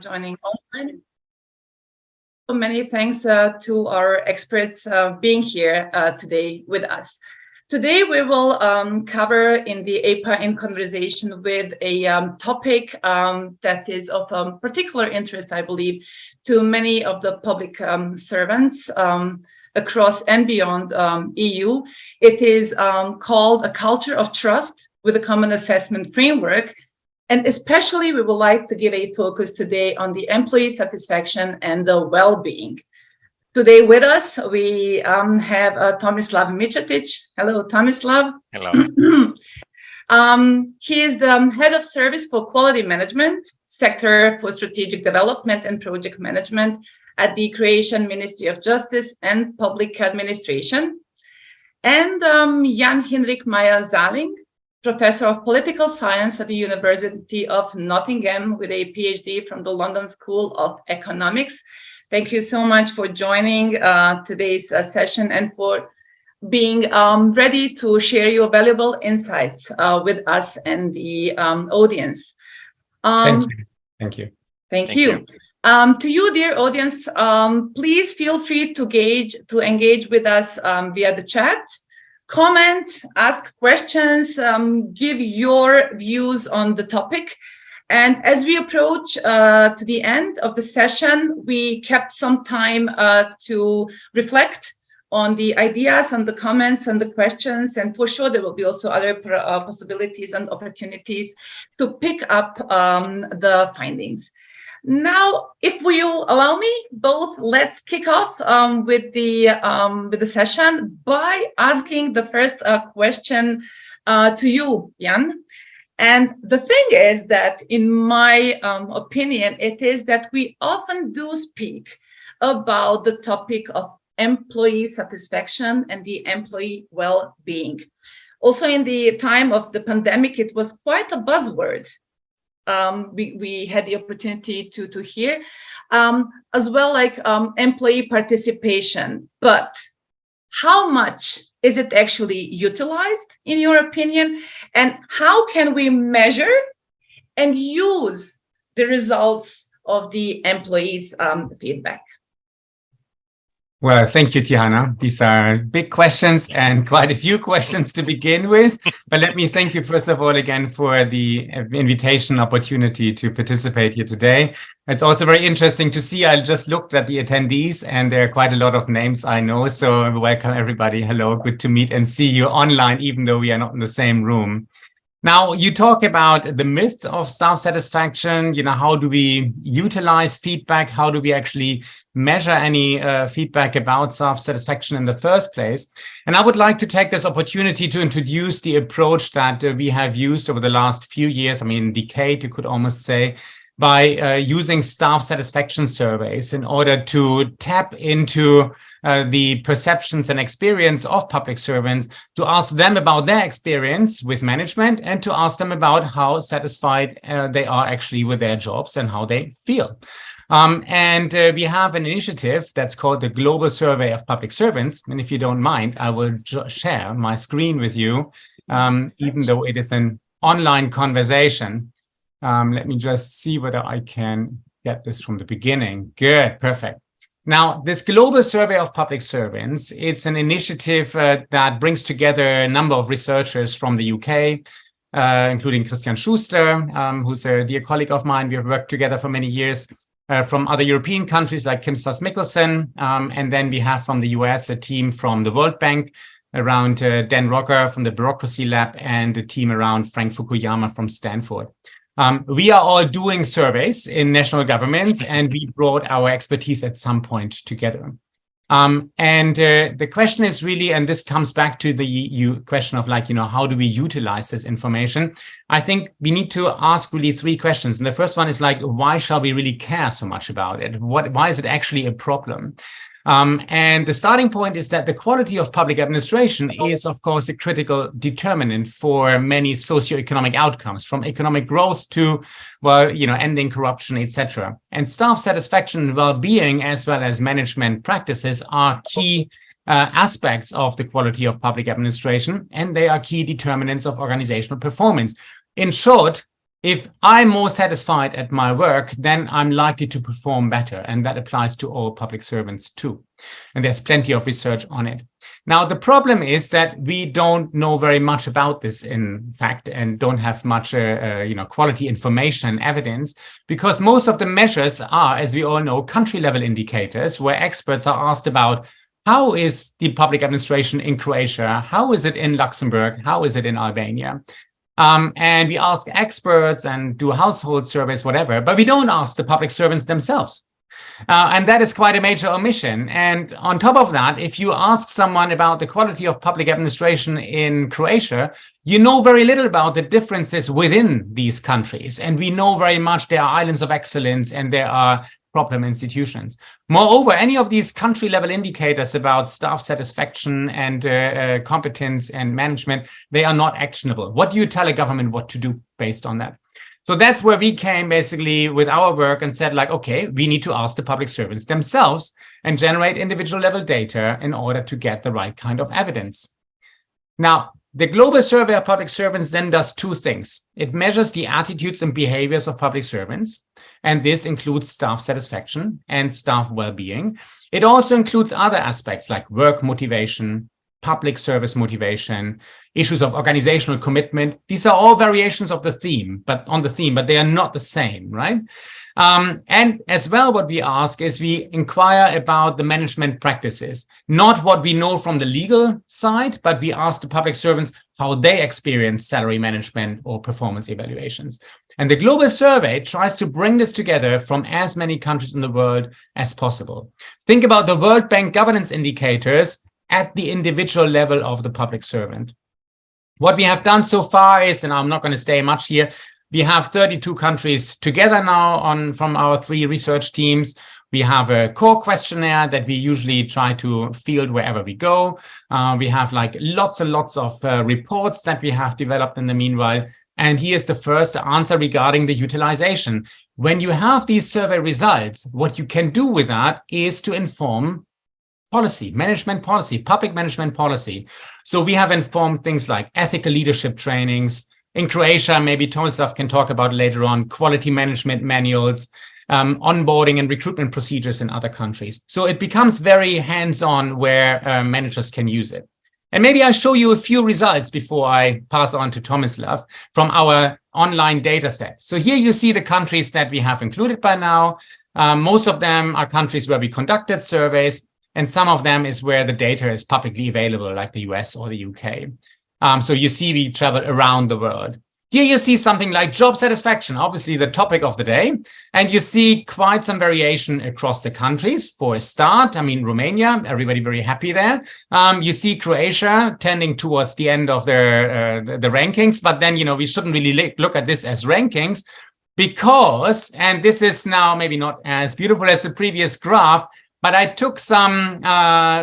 joining online. So many thanks to our experts being here today with us. Today we will cover in the EIPA in conversation with a topic that is of particular interest, I believe, to many of the public servants across and beyond EU. It is called A Culture of Trust with a Common Assessment Framework. And especially, we would like to give a focus today on the employee satisfaction and the well-being. Today with us, we have Tomislav Micetic. Hello, Tomislav. Hello. He is the head of service for quality management, sector for strategic development and project management at the Croatian Ministry of Justice and Public Administration. And Jan Hinrik Maja Zaling, Professor of Political Science at the University of Nottingham with a PhD from the London School of Economics. Thank you so much for joining today's session and for being ready to share your valuable insights with us and the audience. Thank you. Thank you. Thank you. To you, dear audience, please feel free to engage with us via the chat. Comment, ask questions, give your views on the topic. And as we approach to the end of the session, we kept some time to reflect on the ideas and the comments and the questions. And for sure, there will be also other possibilities and opportunities to pick up the findings. Now, if you allow me, both, let's kick off with the session by asking the first question to you, Jan. And the thing is that, in my opinion, it is that we often do speak about the topic of employee satisfaction and the employee well-being. Also, in the time of the pandemic, it was quite a buzzword. We had the opportunity to hear, as well, like employee participation. But how much is it actually utilized, in your opinion? And how can we measure and use the results of the employees' feedback? Well, thank you, Tihana. These are big questions and quite a few questions to begin with. But let me thank you, first of all, again, for the invitation opportunity to participate here today. It's also very interesting to see. I just looked at the attendees, and there are quite a lot of names I know. So welcome, everybody. Hello. Good to meet and see you online, even though we are not in the same room. Now, you talk about the myth of staff satisfaction. How do we utilize feedback? How do we actually measure any feedback about staff satisfaction in the first place? And I would like to take this opportunity to introduce the approach that we have used over the last few years, decade, you could almost say, by using staff satisfaction surveys in order to tap into the perceptions and experience of public servants, to ask them about their experience with management and to ask them about how satisfied they are actually with their jobs and how they feel. And we have an initiative that's called the Global Survey of Public Servants. And if you don't mind, I will share my screen with you, even though it is an online conversation. Let me just see whether I can get this from the beginning. Good, perfect. Now, this Global Survey of Public Servants, it's an initiative that brings together a number of researchers from the UK, including Christian Schuster, who's a dear colleague of mine. We have worked together for many years, from other European countries like Kim Sass-Mikkelsen. And then we have from the US a team from the World Bank around Dan Rocker from the Bureaucracy Lab and a team around Frank Fukuyama from Stanford. We are all doing surveys in national governments, and we brought our expertise at some point together. The question is really, and this comes back to the question of how do we utilize this information? I think we need to ask really three questions. And the first one is why shall we really care so much about it? Why is it actually a problem? And the starting point is that the quality of public administration is, of course, a critical determinant for many socioeconomic outcomes, from economic growth to, ending corruption, etc. And staff satisfaction and well-being, as well as management practices, are key aspects of the quality of public administration, and they are key determinants of organizational performance. In short, If I'm more satisfied at my work, then I'm likely to perform better. And that applies to all public servants too. And there's plenty of research on it. Now, the problem is that we don't know very much about this, in fact, and don't have much quality information, evidence, because most of the measures are, as we all know, country level indicators where experts are asked about how is the public administration in Croatia? How is it in Luxembourg? How is it in Albania? And we ask experts and do household surveys, whatever, but we don't ask the public servants themselves. And that is quite a major omission. And on top of that, if you ask someone about the quality of public administration in Croatia, you know very little about the differences within these countries. And we know very much there are islands of excellence and there are problem institutions. Moreover, any of these country level indicators about staff satisfaction and competence and management, they are not actionable. What do you tell a government what to do based on that? So that's where we came basically with our work and said, like, okay, we need to ask the public servants themselves and generate individual level data in order to get the right kind of evidence. Now, the global survey of public servants then does two things. It measures the attitudes and behaviors of public servants, and this includes staff satisfaction and staff well-being. It also includes other aspects like work motivation, public service motivation, issues of organizational commitment. These are all variations of the theme, but they are not the same, right? And as well, what we ask is we inquire about the management practices, not what we know from the legal side, but we ask the public servants how they experience salary management or performance evaluations. And the global survey tries to bring this together from as many countries in the world as possible. Think about the World Bank governance indicators at the individual level of the public servant. What we have done so far is, and I'm not going to stay much here, we have 32 countries together now from our 3 research teams. We have a core questionnaire that we usually try to field wherever we go. We have like lots and lots of reports that we have developed in the meanwhile. And here's the first answer regarding the utilization. When you have these survey results, what you can do with that is to inform policy, management policy, public management policy. So we have informed things like ethical leadership trainings. In Croatia, maybe Tomislav can talk about later on, quality management manuals, onboarding and recruitment procedures in other countries. So it becomes very hands-on where managers can use it. And maybe I show you a few results before I pass on to Tomislav from our online data set. So here you see the countries that we have included by now. Most of them are countries where we conducted surveys, and some of them is where the data is publicly available, like the US or the UK. So you see we travel around the world. Here you see something like job satisfaction, obviously the topic of the day. And you see quite some variation across the countries. For a start, I mean, Romania, everybody very happy there. You see Croatia tending towards the end of the rankings. But then, we shouldn't really look at this as rankings because, and this is now maybe not as beautiful as the previous graph, but I took some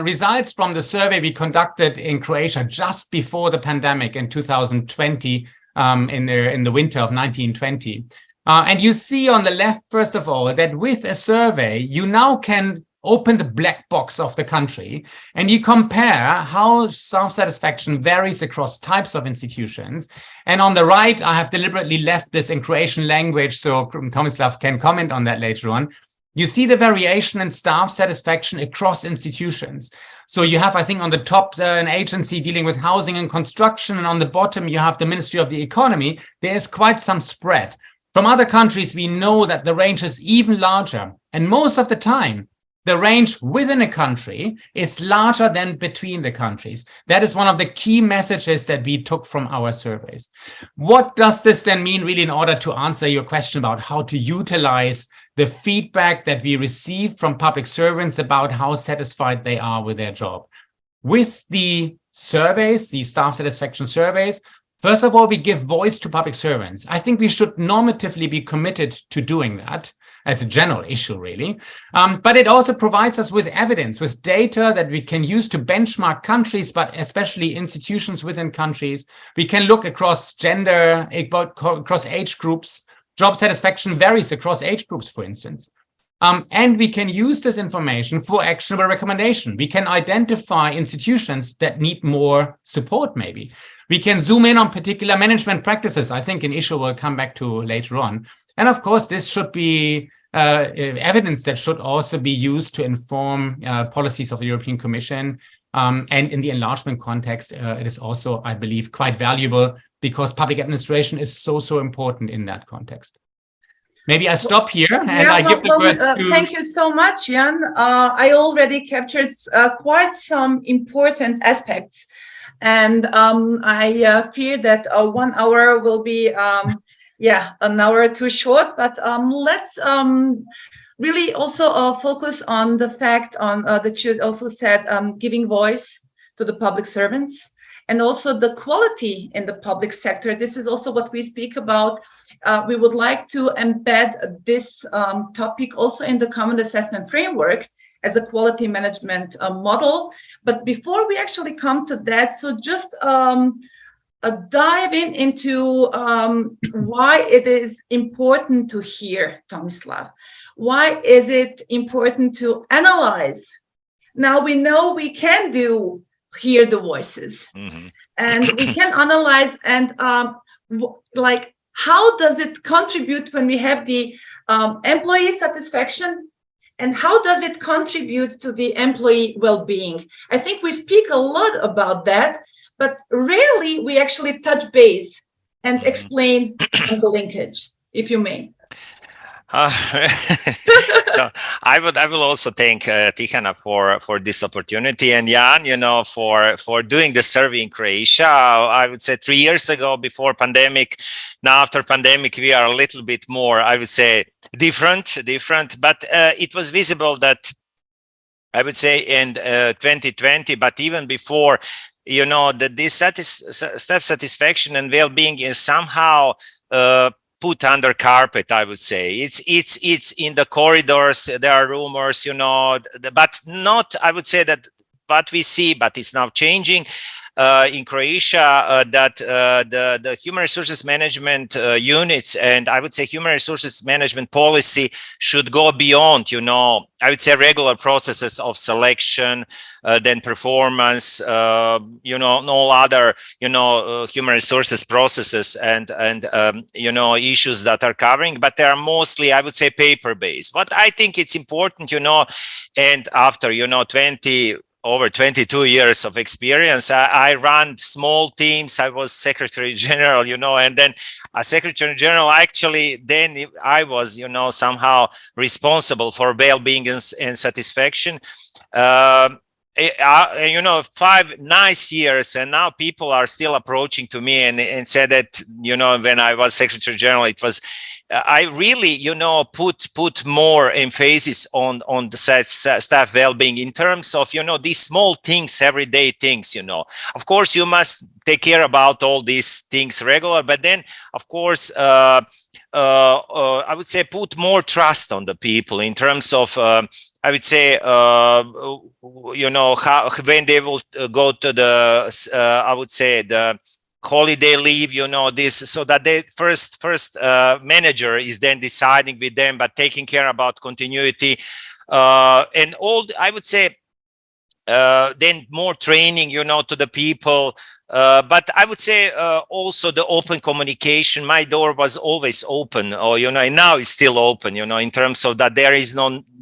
results from the survey we conducted in Croatia just before the pandemic in 2020, in the winter of 1920. And you see on the left, first of all, that with a survey, you now can open the black box of the country and you compare how self-satisfaction varies across types of institutions. And on the right, I have deliberately left this in Croatian language, so Tomislav can comment on that later on. You see the variation in staff satisfaction across institutions. So you have, I think, on the top, an agency dealing with housing and construction, and on the bottom, you have the Ministry of the Economy. There is quite some spread. From other countries, we know that the range is even larger. And most of the time, the range within a country is larger than between the countries. That is one of the key messages that we took from our surveys. What does this then mean really in order to answer your question about how to utilize the feedback that we receive from public servants about how satisfied they are with their job? With the surveys, the staff satisfaction surveys, first of all, we give voice to public servants. I think we should normatively be committed to doing that as a general issue, really. But it also provides us with evidence, with data that we can use to benchmark countries, but especially institutions within countries. We can look across gender, across age groups. Job satisfaction varies across age groups, for instance. And we can use this information for actionable recommendation. We can identify institutions that need more support, maybe. We can zoom in on particular management practices. I think an issue we'll come back to later on. And of course, this should be evidence that should also be used to inform policies of the European Commission. And in the enlargement context, it is also, I believe, quite valuable because public administration is so important in that context. Maybe I stop here and I give the word to... Thank you so much, Jan. I already captured quite some important aspects. And I fear that 1 hour will be, an hour too short. But let's really also focus on the fact that you also said giving voice to the public servants and also the quality in the public sector. This is also what we speak about. We would like to embed this topic also in the common assessment framework as a quality management model. But before we actually come to that, so just dive into why it is important to hear, Tomislav. Why is it important to analyze? Now we know we can hear the voices, and we can analyze and like how does it contribute when we have the employee satisfaction, and how does it contribute to the employee well-being? I think we speak a lot about that, but rarely we actually touch base and explain the linkage, if you may. So I will also thank Tihana for this opportunity, and Jan, for doing the survey in Croatia. I would say 3 years ago, before pandemic. Now after pandemic, we are a little bit more, I would say, different. But it was visible that, I would say, in 2020, but even before, that this staff satisfaction and well-being is somehow put under carpet. I would say it's in the corridors. There are rumors, but not, I would say, that what we see, but it's now changing in Croatia, that the human resources management units, and I would say human resources management policy, should go beyond, I would say, regular processes of selection, then performance, all other, human resources processes and issues that are covering, but they are mostly, I would say, paper-based. What I think it's important, and after, over 22 years of experience, I ran small teams. I was Secretary General, and then as Secretary General, actually, then I was, somehow responsible for well-being and satisfaction. 5 nice years, and now people are still approaching to me and said that, when I was Secretary General, it was, I really, put more emphasis on the staff well-being in terms of, these small things, everyday things, Of course, you must take care about all these things regular, but then, of course, I would say put more trust on the people in terms of, I would say, how when they will go to the, I would say, the holiday leave, this, so that the first manager is then deciding with them, but taking care about continuity, and all, I would say, then more training, to the people. But I would say also the open communication. My door was always open, or, and now it's still open, in terms of that there is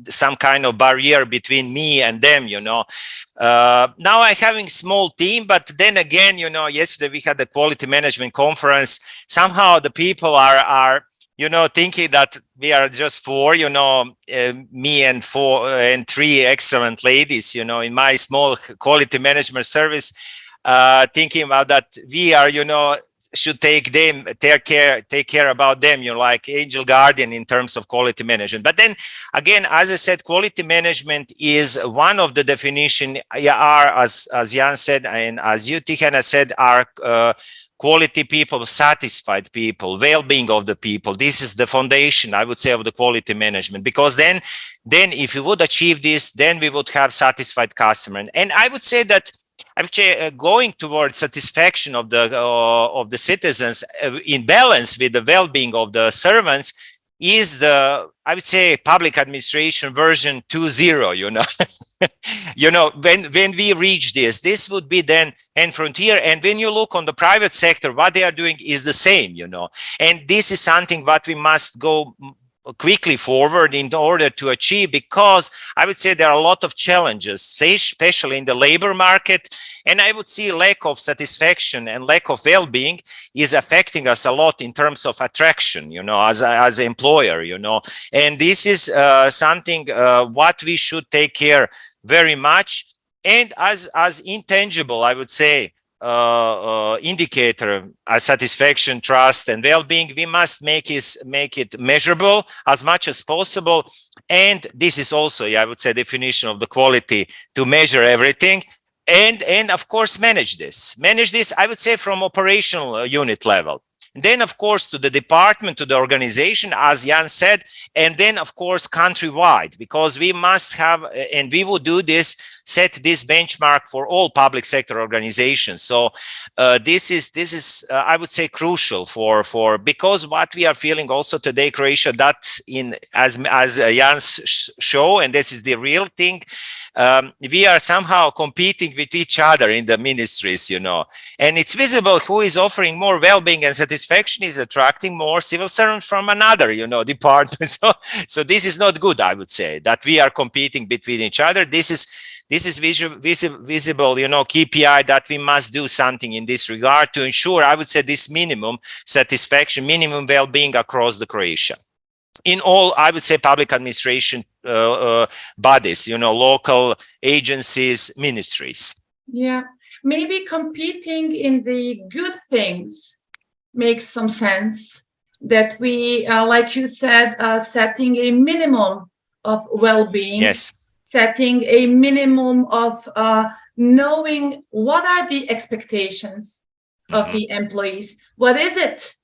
some kind of barrier between me and them, Now I'm having small team, but then again, yesterday we had the quality management conference. Somehow the people are thinking that we are just 4, me and 3 excellent ladies, in my small quality management service, thinking about that we are, should take care about them, like angel guardian in terms of quality management. But then again, as I said, quality management is one of the definition, as Jan said, and as you, Tihana, said, are quality people, satisfied people, well-being of the people. This is the foundation, I would say, of the quality management, because then if we would achieve this, then we would have satisfied customer. And I would say that actually going towards satisfaction of the citizens in balance with the well-being of the servants is the, I would say, public administration version 2.0, you know. You know, when we reach this would be then end frontier. And when you look on the private sector, what they are doing is the same, you know. And this is something what we must go quickly forward in order to achieve, because I would say there are a lot of challenges, especially in the labor market. And I would see lack of satisfaction and lack of well-being is affecting us a lot in terms of attraction, you know, as an employer, you know. And this is something what we should take care very much. And as intangible, I would say, indicator as satisfaction, trust, and well-being, we must make it measurable as much as possible. And this is also, I would say, definition of the quality, to measure everything. And of course manage this, I would say, from operational unit level. And then of course to the department, to the organization, as Jan said, and then of course countrywide, because we must have, and we will do this, set this benchmark for all public sector organizations. So this is I would say crucial for because what we are feeling also today, Croatia, that in as Jan's show, and this is the real thing, we are somehow competing with each other in the ministries, you know, and it's visible who is offering more well-being and satisfaction is attracting more civil servants from another, you know, department. So this is not good, I would say, that we are competing between each other. This is visible, you know, KPI that we must do something in this regard to ensure, I would say, this minimum satisfaction, minimum well-being across the Croatia. In all, I would say, public administration bodies, you know, local agencies, ministries. Yeah, maybe competing in the good things makes some sense. That we, like you said, setting a minimum of well-being. Yes. Setting a minimum of knowing what are the expectations of the employees. What is it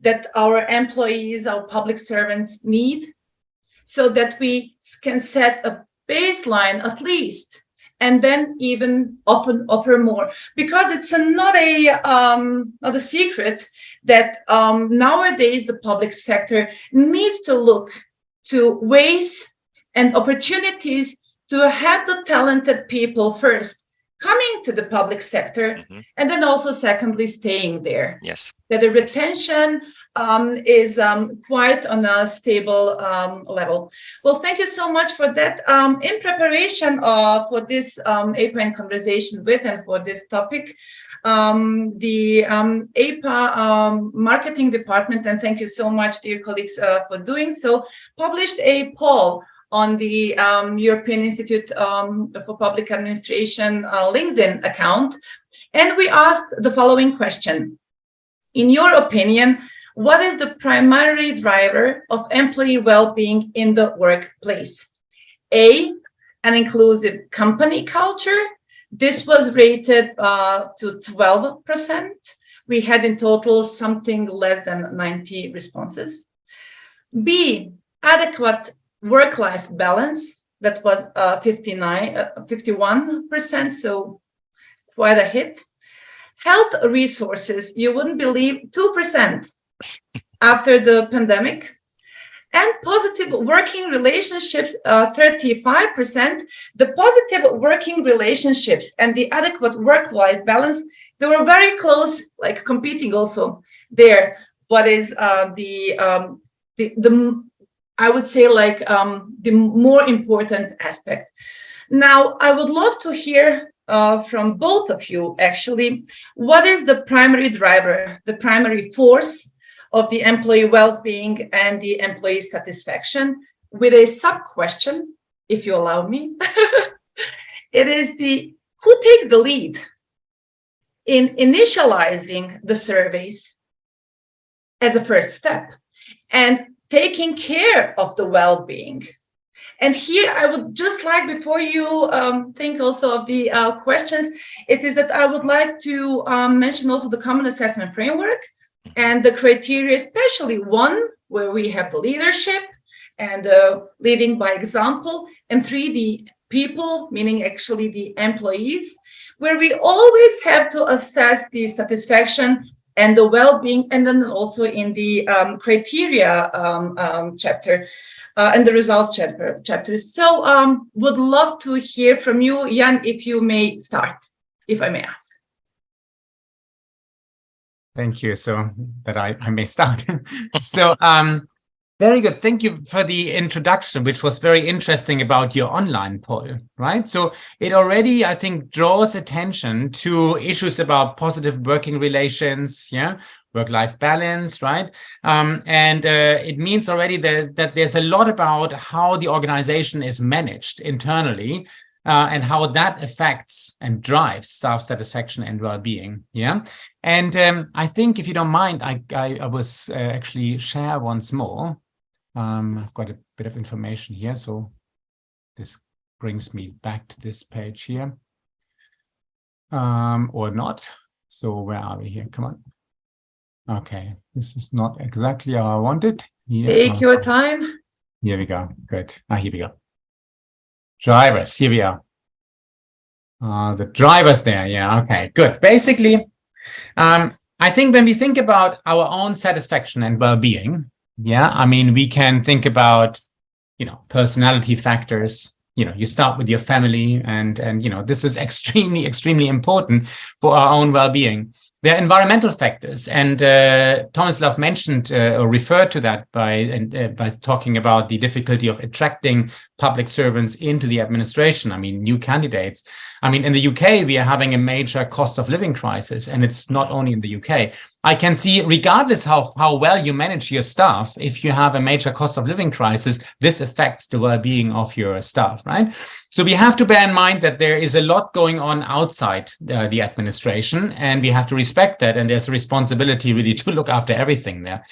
that our employees, our public servants need, so that we can set a baseline at least, and then even often offer more. Because it's not a secret that nowadays the public sector needs to look to ways and opportunities to have the talented people first coming to the public sector, and then also secondly staying there. Yes. That the retention is quite on a stable level. Well, thank you so much for that. In preparation for this EIPA conversation with and for this topic, the EIPA marketing department, and thank you so much, dear colleagues, for doing so, published a poll on the European Institute for Public Administration LinkedIn account. And we asked the following question. In your opinion, what is the primary driver of employee well-being in the workplace? A, an inclusive company culture. This was rated to 12%. We had in total something less than 90 responses. B, adequate work-life balance. That was 51%, so quite a hit. Health resources, you wouldn't believe, 2% after the pandemic. And positive working relationships, 35%. The positive working relationships and the adequate work-life balance, they were very close, like competing also there. What is the I would say, like, the more important aspect. Now, I would love to hear from both of you, actually, what is the primary driver, the primary force of the employee well-being and the employee satisfaction, with a sub-question, if you allow me. It is who takes the lead in initializing the surveys as a first step, and taking care of the well-being. And here I would just like, before you think also of the questions, it is that I would like to mention also the common assessment framework and the criteria, especially one where we have the leadership and leading by example, and 3, the people, meaning actually the employees, where we always have to assess the satisfaction and the well-being, and then also in the criteria chapter and the results chapter. So would love to hear from you, Jan, if you may start, if I may ask. Thank you. So that I may start. So very good. Thank you for the introduction, which was very interesting about your online poll, right? So it already, I think, draws attention to issues about positive working relations, yeah, work-life balance, right? And it means already that there's a lot about how the organization is managed internally, and how that affects and drives staff satisfaction and well-being. Yeah, and I think if you don't mind, I was actually share once more. I've got a bit of information here, so this brings me back to this page here, or not. So where are we here? Come on. Okay, this is not exactly how I want it. Here. Take your time. Here we go. Good. Here we go. Drivers, here we are. The drivers there, yeah, okay, good. Basically, I think when we think about our own satisfaction and well-being, yeah, I mean, we can think about, personality factors. You start with your family, and this is extremely important for our own well-being. There are environmental factors, and Tomislav mentioned or referred to that by talking about the difficulty of attracting public servants into the administration. I mean, new candidates. I mean, in the UK, we are having a major cost of living crisis, and it's not only in the UK. I can see, regardless how well you manage your staff, if you have a major cost of living crisis, this affects the well-being of your staff, right? So we have to bear in mind that there is a lot going on outside the administration, and we have to respect that, and there's a responsibility really to look after everything there.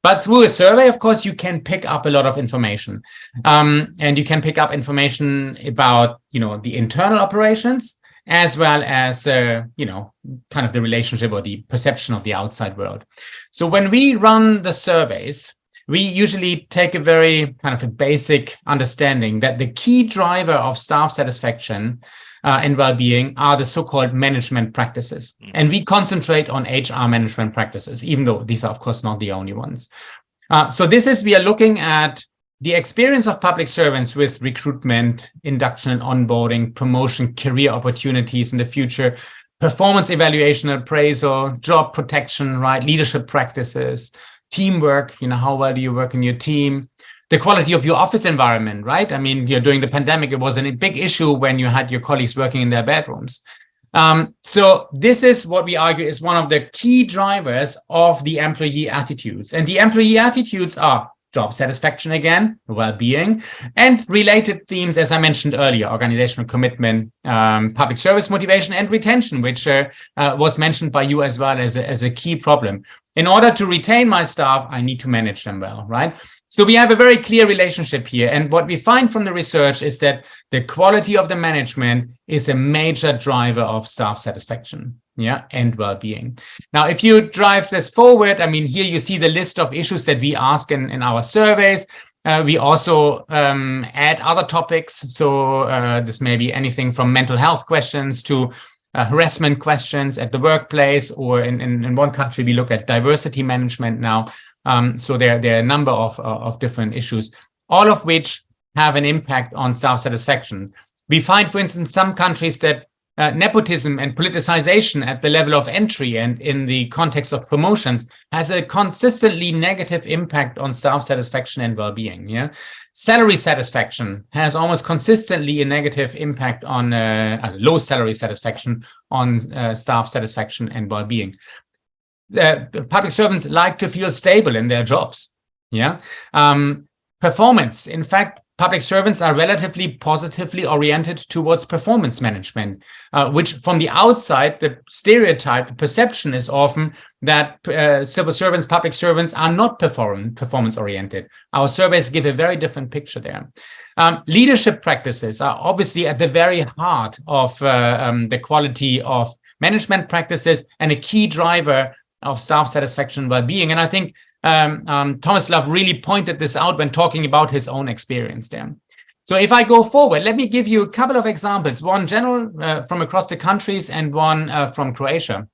But through a survey, of course, you can pick up a lot of information, and you can pick up information about, the internal operations, as well as, kind of the relationship or the perception of the outside world. So when we run the surveys, we usually take a very kind of a basic understanding that the key driver of staff satisfaction and well-being are the so-called management practices. And we concentrate on HR management practices, even though these are, of course, not the only ones. So we are looking at the experience of public servants with recruitment, induction and onboarding, promotion, career opportunities in the future, performance evaluation, appraisal, job protection, right, leadership practices, teamwork, how well do you work in your team, the quality of your office environment, right? I mean, during the pandemic, it was a big issue when you had your colleagues working in their bedrooms. So this is what we argue is one of the key drivers of the employee attitudes. And the employee attitudes are job satisfaction again, well-being, and related themes, as I mentioned earlier, organizational commitment, public service motivation, and retention, which was mentioned by you as well as a key problem. In order to retain my staff, I need to manage them well, right? So we have a very clear relationship here. And what we find from the research is that the quality of the management is a major driver of staff satisfaction, yeah, and well-being. Now, if you drive this forward, I mean, here you see the list of issues that we ask in our surveys. We also add other topics. So this may be anything from mental health questions to harassment questions at the workplace, or in one country, we look at diversity management now. So there are a number of different issues, all of which have an impact on staff satisfaction. We find, for instance, some countries that nepotism and politicization at the level of entry and in the context of promotions has a consistently negative impact on staff satisfaction and well-being. Yeah, salary satisfaction has almost consistently a negative impact on low salary satisfaction on staff satisfaction and well-being. Public servants like to feel stable in their jobs. Yeah, performance. In fact, public servants are relatively positively oriented towards performance management, which from the outside, the stereotype, the perception is often that civil servants, public servants are not performance oriented. Our surveys give a very different picture there. Leadership practices are obviously at the very heart of the quality of management practices and a key driver of staff satisfaction and well-being. And I think Tomislav really pointed this out when talking about his own experience there. So if I go forward, let me give you a couple of examples, one general from across the countries and one from Croatia.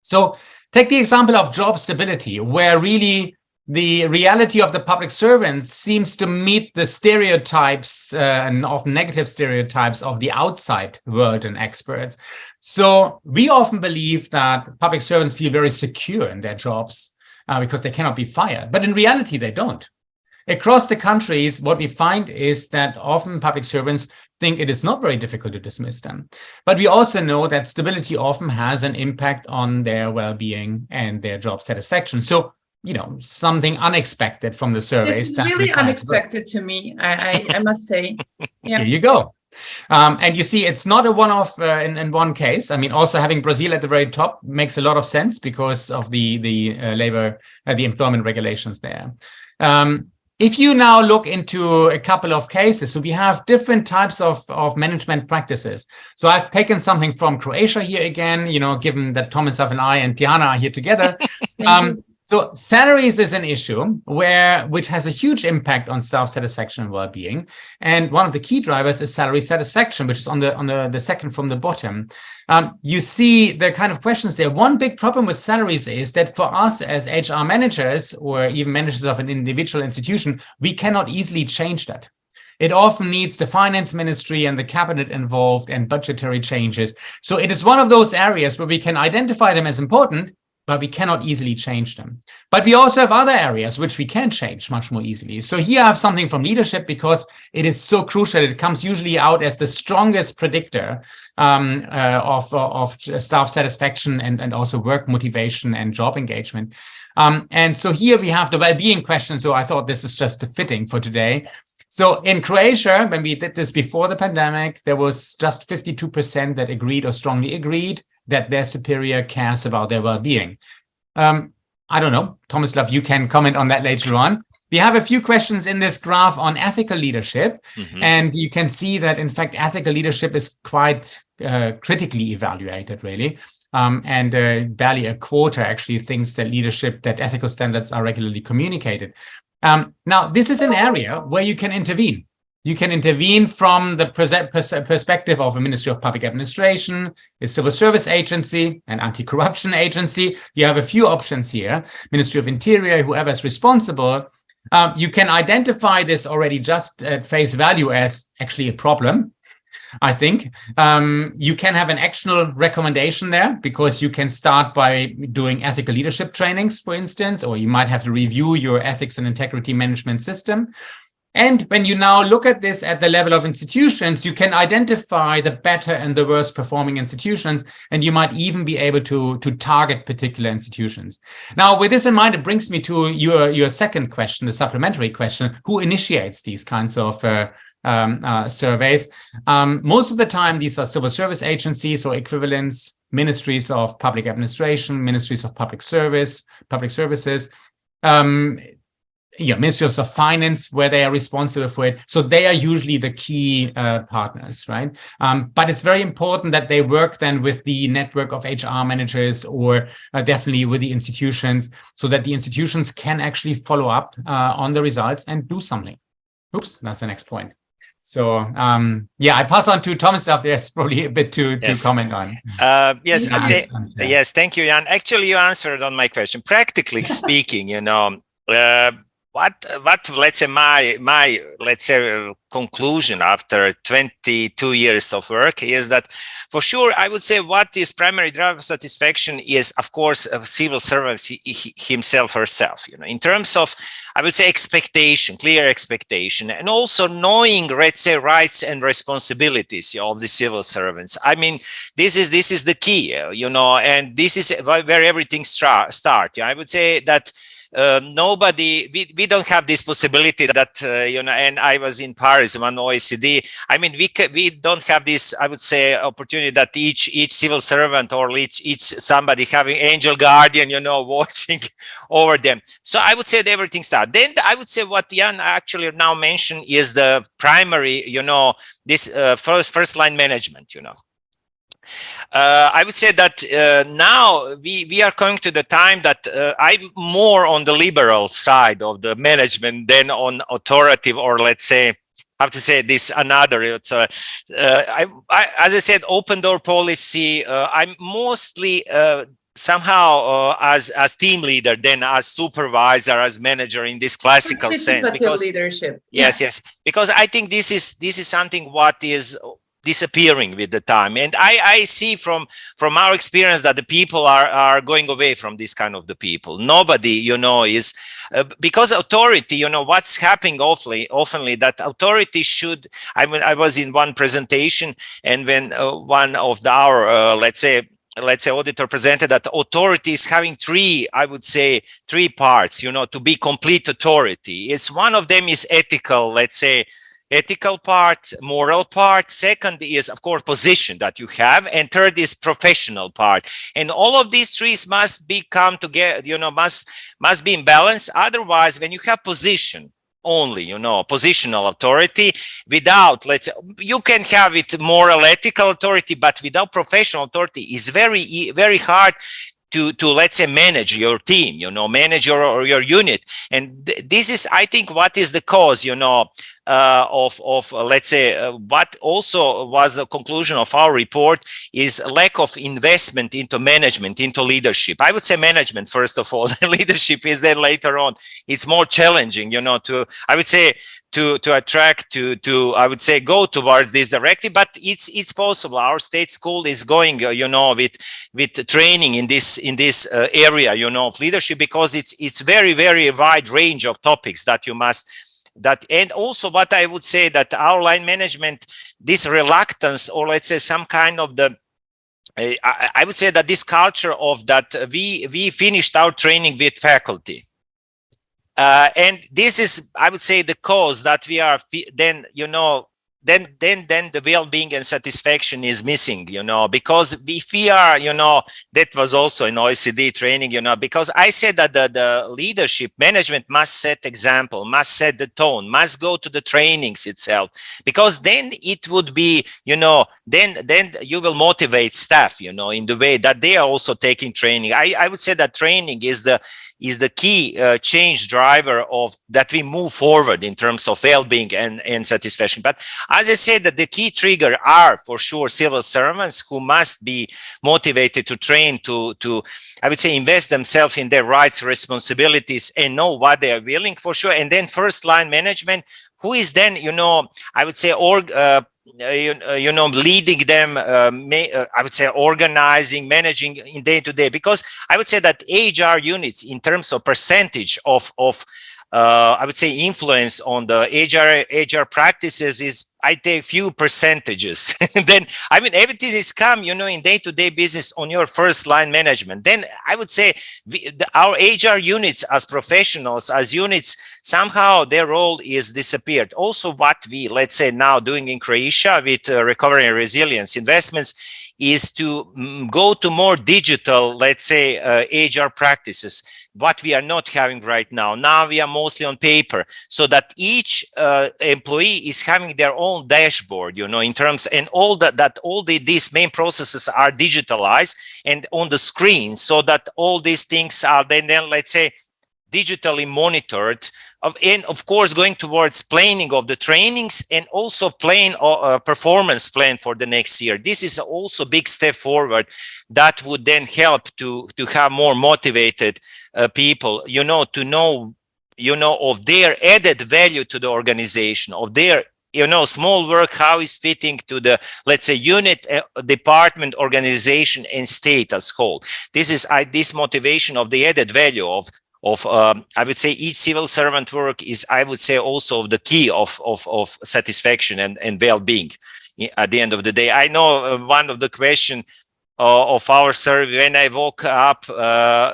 So Take the example of job stability, where really the reality of the public servants seems to meet the stereotypes and often negative stereotypes of the outside world and experts. So we often believe that public servants feel very secure in their jobs because they cannot be fired. But in reality, they don't. Across the countries, what we find is that often public servants think it is not very difficult to dismiss them. But we also know that stability often has an impact on their well-being and their job satisfaction. So, something unexpected from the surveys. It's really unexpected to me, I must say. Yeah. Here you go. And you see, it's not a one-off in one case. I mean, also having Brazil at the very top makes a lot of sense because of the employment regulations there. If you now look into a couple of cases, so we have different types of management practices. So I've taken something from Croatia here again, given that Tomislav and I and Tihana are here together. So salaries is an issue which has a huge impact on staff satisfaction and well-being. And one of the key drivers is salary satisfaction, which is on the second from the bottom. You see the kind of questions there. One big problem with salaries is that for us as HR managers or even managers of an individual institution, we cannot easily change that. It often needs the finance ministry and the cabinet involved and budgetary changes. So it is one of those areas where we can identify them as important, but we cannot easily change them. But we also have other areas which we can change much more easily. So here I have something from leadership because it is so crucial. It comes usually out as the strongest predictor of staff satisfaction and also work motivation and job engagement. And so here we have the well-being question. So I thought this is just fitting for today. So in Croatia, when we did this before the pandemic, there was just 52% that agreed or strongly agreed that their superior cares about their well-being. I don't know, Tomislav, you can comment on that later on. We have a few questions in this graph on ethical leadership, and you can see that, in fact, ethical leadership is quite critically evaluated, really. And barely a quarter actually thinks that ethical standards are regularly communicated. Now, this is an area where you can intervene. You can intervene from the perspective of a Ministry of Public Administration, a civil service agency, an anti-corruption agency. You have a few options here. Ministry of Interior, whoever is responsible. You can identify this already just at face value as actually a problem, I think. You can have an actionable recommendation there because you can start by doing ethical leadership trainings, for instance, or you might have to review your ethics and integrity management system. And when you now look at this at the level of institutions, you can identify the better and the worst performing institutions, and you might even be able to target particular institutions. Now, with this in mind, it brings me to your second question, the supplementary question: who initiates these kinds of surveys? Most of the time, these are civil service agencies or equivalents, ministries of public administration, ministries of public services, ministries of finance, where they are responsible for it. So they are usually the key partners, right? But it's very important that they work then with the network of HR managers or definitely with the institutions so that the institutions can actually follow up on the results and do something. Oops, that's the next point. So, I pass on to Tomislav. There's probably a bit to comment on. Yes, thank you, Jan. Actually, you answered on my question. Practically speaking, what let's say my conclusion after 22 years of work is that for sure I would say what is primary driver of satisfaction is, of course, a civil servant himself herself, in terms of, I would say, clear expectation, and also knowing, let's say, rights and responsibilities of the civil servants. I mean, this is the key, and this is where everything starts. I would say that we don't have this possibility that and I was in Paris, one OECD. I mean, we don't have this, I would say, opportunity that each civil servant or each somebody having angel guardian, watching over them. So I would say that everything starts. Then I would say what Jan actually now mentioned is the primary, this first line management, I would say that now we are going to the time that I'm more on the liberal side of the management than on authoritative, or let's say, how to say this, another. As I said, open door policy. I'm mostly somehow as team leader than as supervisor, as manager in this classical sense. Because leadership. Yes, because I think this is something what is disappearing with the time, and I see from our experience that the people are going away from this kind of the people. Nobody, is because authority, what's happening oftenly that authority should. I was in one presentation, and when one of our let's say auditor presented that authority is having three parts, to be complete authority. It's one of them is ethical part, moral part. Second is, of course, position that you have. And third is professional part. And all of these three must be come together, must be in balance. Otherwise, when you have position only, positional authority without, you can have it moral, ethical authority, but without professional authority is very, very hard to let's say manage your team, manage your unit. And this is, I think, what is the cause, of let's say what also was the conclusion of our report is lack of investment into management, into leadership. I would say management first of all, leadership is then later on. It's more challenging, to attract, to I would say go towards this directive, but it's possible. Our state school is going, with training in this area, of leadership, because it's very, very wide range of topics that you must. And also what I would say that our line management, this reluctance, or let's say some kind of the, I would say that this culture of that we finished our training with faculty. And this is, I would say, the cause that we are then, then the well-being and satisfaction is missing, because if we are, that was also in OECD training, because I said that the leadership management must set example, must set the tone, must go to the trainings itself, because then it would be, then you will motivate staff, in the way that they are also taking training. I would say that training is the key change driver of that we move forward in terms of well-being and satisfaction. But as I said, that the key trigger are for sure civil servants who must be motivated to train, to I would say invest themselves in their rights, responsibilities, and know what they are willing for sure. And then first line management, who is then, I would say leading them, I would say organizing, managing in day to day, because I would say that HR units in terms of percentage of I would say influence on the HR practices is, I take few percentages. Then, everything is come, in day-to-day business on your first line management. Then I would say our HR units as professionals, as units, somehow their role is disappeared. Also what we, let's say now doing in Croatia with recovery and resilience investments is to go to more digital, let's say, HR practices. What we are not having right now. Now we are mostly on paper, so that each employee is having their own dashboard, in terms, and all these main processes are digitalized and on the screen, so that all these things are then let's say digitally monitored, and of course going towards planning of the trainings and also plan performance plan for the next year. This is also a big step forward that would then help to have more motivated people, to know, of their added value to the organization, of their, small work, how is fitting to the, let's say, unit, department, organization, and state as whole. This is this motivation of the added value of I would say each civil servant work is, I would say, also the key of satisfaction and well-being at the end of the day. I know one of the questions of our survey, when I woke up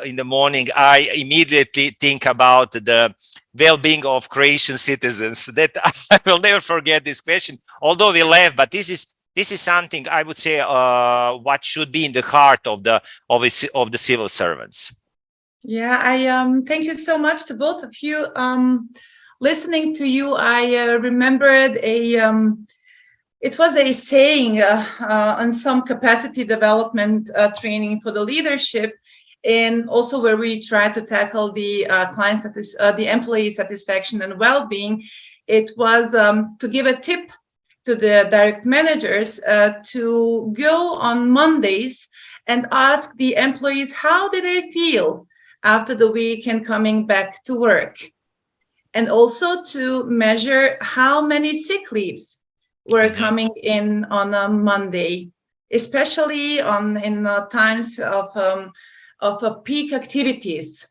in the morning, I immediately think about the well-being of Croatian citizens. That I will never forget this question, although we laugh, but this is something I would say what should be in the heart of the civil servants. Yeah, I thank you so much to both of you. Listening to you, I remembered it was a saying on some capacity development training for the leadership, and also where we try to tackle the the employee satisfaction and well-being. It was to give a tip to the direct managers to go on Mondays and ask the employees how did they feel after the week and coming back to work. And also to measure how many sick leaves were coming in on a Monday, especially in times of peak activities.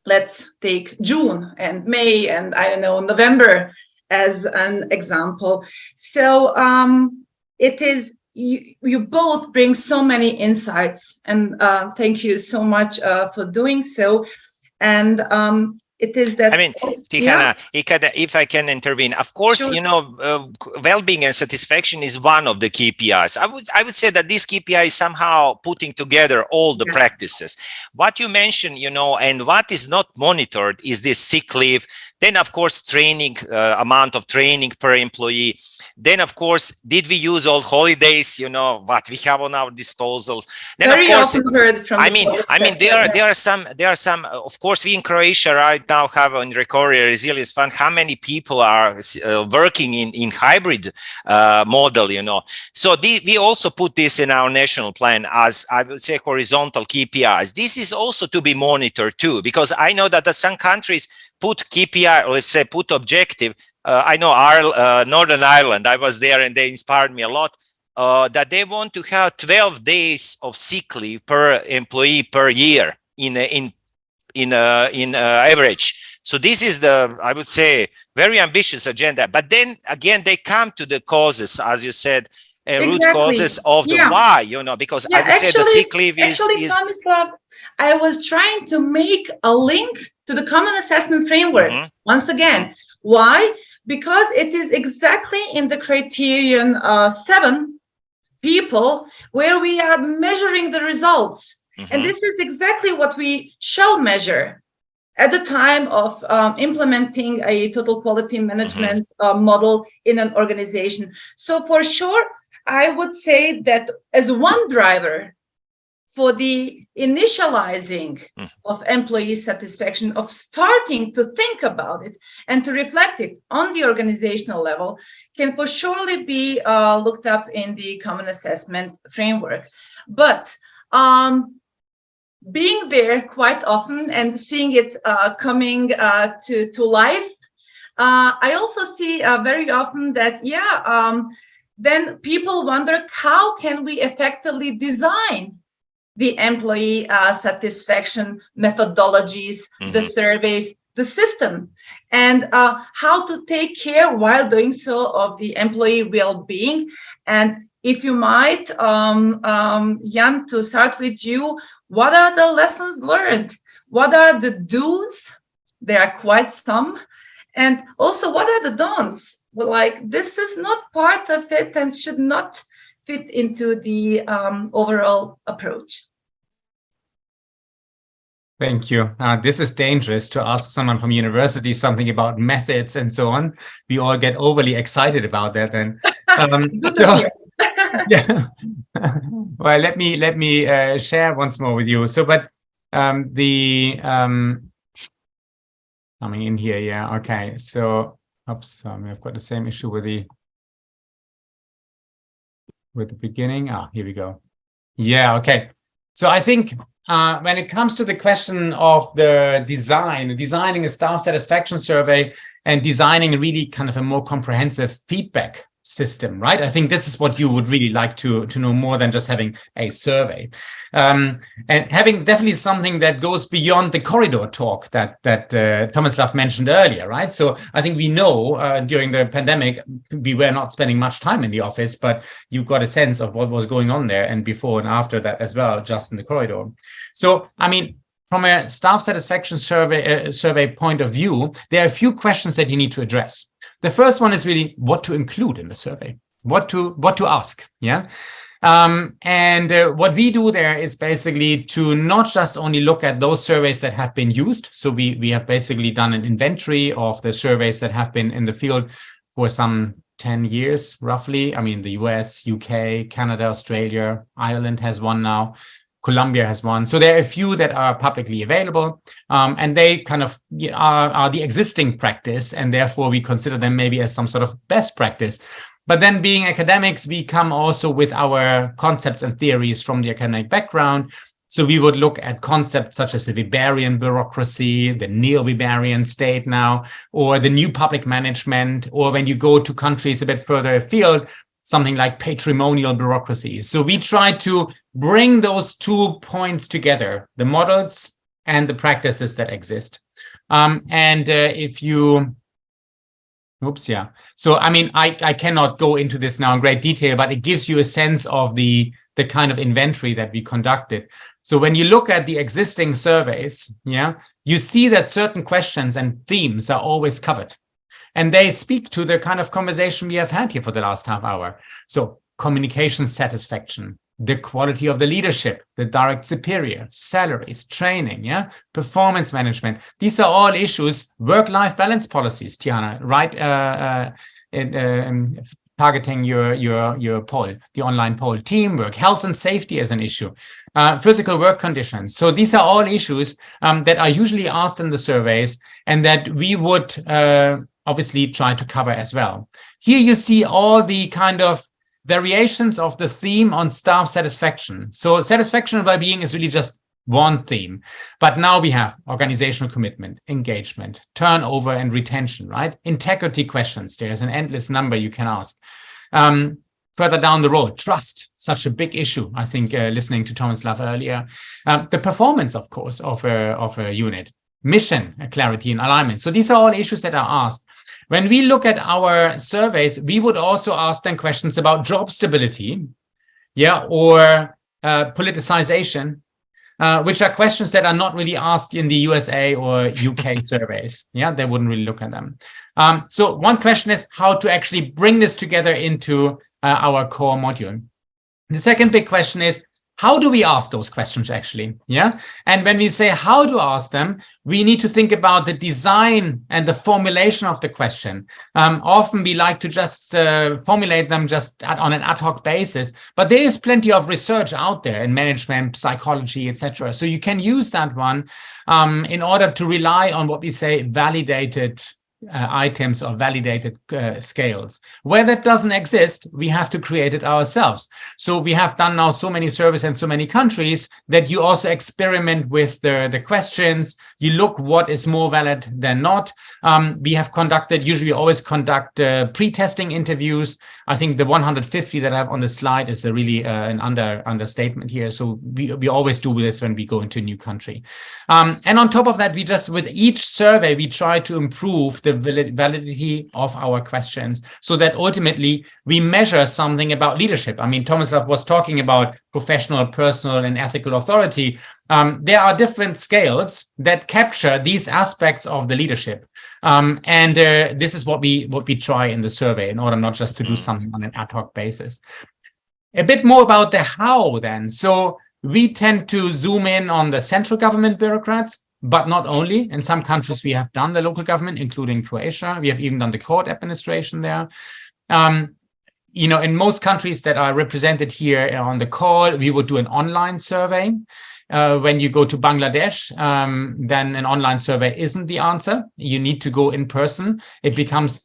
Let's take June and May and I don't know, November as an example. So it is, you both bring so many insights, and thank you so much for doing so. And it is that. I mean, Tihana, if I can intervene, of course, Sure. you know, well-being and satisfaction is one of the KPIs. I would say that this KPI is somehow putting together all the practices. What you mentioned, you know, and what is not monitored is this sick leave. Then, of course, training, amount of training per employee. Then, of course, did we use all holidays? You know what we have on our disposal. Then, Very of course, often heard from. I mean, there are some. Of course, we in Croatia right now have on Recovery Resilience Fund. How many people are working in hybrid model? You know, so we also put this in our national plan as, I would say, horizontal KPIs. This is also to be monitored too, because I know that some countries put KPI, or let's say put objective. I know Northern Ireland, I was there and they inspired me a lot, that they want to have 12 days of sick leave per employee per year in average. So this is the, I would say, very ambitious agenda. But then again, they come to the causes, as you said, root causes of the why, you know, because I would say the sick leave is Tomislav, I was trying to make a link to the common assessment framework. Once again, why? Because it is exactly in the criterion 7 people where we are measuring the results. And this is exactly what we shall measure at the time of implementing a total quality management model in an organization. So for sure, I would say that as one driver for the initializing of employee satisfaction, of starting to think about it and to reflect it on the organizational level, can for surely be looked up in the common assessment framework. But being there quite often and seeing it coming to life, I also see very often that, then people wonder, how can we effectively design the employee satisfaction methodologies, the surveys, the system, and how to take care while doing so of the employee well-being. And if you might, Jan, to start with you, what are the lessons learned? What are the do's? There are quite some. And also, what are the don'ts? Well, like, this is not part of it and should not fit into the overall approach. Thank you. This is dangerous to ask someone from university something about methods and so on. We all get overly excited about that then. Yeah. Well, let me share once more with you. So, but coming in here, yeah, okay. So, oops, I've got the same issue with the beginning. Here we go. Yeah, okay. So I think when it comes to the question of the designing a staff satisfaction survey and designing really kind of a more comprehensive feedback system, right? I think this is what you would really like to know more than just having a survey, and having definitely something that goes beyond the corridor talk that Tomislav mentioned earlier, right? So I think we know during the pandemic we were not spending much time in the office, but you got a sense of what was going on there, and before and after that as well, just in the corridor. So I mean, from a staff satisfaction survey point of view, there are a few questions that you need to address. The first one is really what to include in the survey, what to ask, yeah? What we do there is basically to not just only look at those surveys that have been used. So we have basically done an inventory of the surveys that have been in the field for some 10 years, roughly. I mean, the US, UK, Canada, Australia, Ireland has one now. Colombia has one. So there are a few that are publicly available, and they kind of are the existing practice, and therefore we consider them maybe as some sort of best practice. But then being academics, we come also with our concepts and theories from the academic background. So we would look at concepts such as the Weberian bureaucracy, the neo-Weberian state now, or the new public management, or when you go to countries a bit further afield, something like patrimonial bureaucracy. So we try to bring those 2 points together, the models and the practices that exist. If you, oops, yeah. So, I mean, I cannot go into this now in great detail, but it gives you a sense of the kind of inventory that we conducted. So when you look at the existing surveys, yeah, you see that certain questions and themes are always covered. And they speak to the kind of conversation we have had here for the last half hour. So communication satisfaction, the quality of the leadership, the direct superior, salaries, training, yeah, performance management. These are all issues, work-life balance policies, Tiana, right? Targeting your poll, the online poll, teamwork, health and safety as an issue, physical work conditions. So these are all issues that are usually asked in the surveys and that we would obviously try to cover as well. Here you see all the kind of variations of the theme on staff satisfaction. So satisfaction and well-being is really just one theme, but now we have organizational commitment, engagement, turnover and retention, right? Integrity questions. There's an endless number you can ask. Further down the road, trust, such a big issue. I think listening to Tomislav earlier, the performance, of course, of a unit, mission, clarity and alignment. So these are all issues that are asked. When we look at our surveys, we would also ask them questions about job stability, yeah, or politicization, which are questions that are not really asked in the USA or UK surveys. Yeah, they wouldn't really look at them. So one question is how to actually bring this together into our core module. The second big question is, how do we ask those questions actually? Yeah. And when we say how to ask them, we need to think about the design and the formulation of the question. Often we like to just formulate them just on an ad hoc basis, but there is plenty of research out there in management, psychology, etc. So you can use that one in order to rely on what we say validated items or validated scales. Where that doesn't exist, we have to create it ourselves. So we have done now so many surveys in so many countries that you also experiment with the questions. You look what is more valid than not. We have conducted, usually we always conduct pre-testing interviews. I think the 150 that I have on the slide is really an understatement here. So we always do this when we go into a new country. And on top of that, we just, with each survey, we try to improve the validity of our questions so that ultimately we measure something about leadership. I mean, Tomislav was talking about professional, personal, and ethical authority. There are different scales that capture these aspects of the leadership. This is what we try in the survey in order not just to do something on an ad hoc basis. A bit more about the how then. So we tend to zoom in on the central government bureaucrats, but not only. In some countries, we have done the local government, including Croatia. We have even done the court administration there. You know, in most countries that are represented here on the call, we would do an online survey. When you go to Bangladesh, then an online survey isn't the answer. You need to go in person. It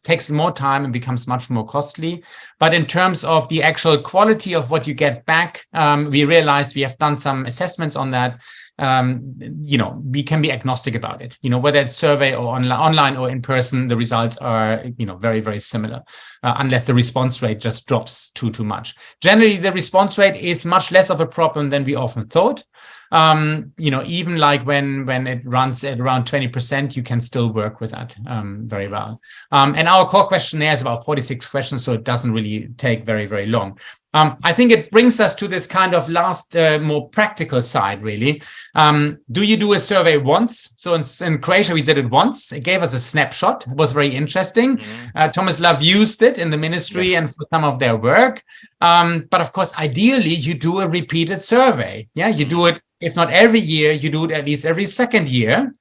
takes more time and becomes much more costly. But in terms of the actual quality of what you get back, we realized we have done some assessments on that. You know, we can be agnostic about it. You know, whether it's survey or online or in person, the results are, you know, very, very similar, unless the response rate just drops too much. Generally, the response rate is much less of a problem than we often thought. You know, even like when it runs at around 20%, you can still work with that very well. And our core questionnaire is about 46 questions, so it doesn't really take very, very long. I think it brings us to this kind of last, more practical side, really. Do you do a survey once? So in Croatia, we did it once. It gave us a snapshot. It was very interesting. Tomislav used it in the ministry and for some of their work. But of course, ideally, you do a repeated survey. Yeah, you do it, if not every year, you do it at least every second year.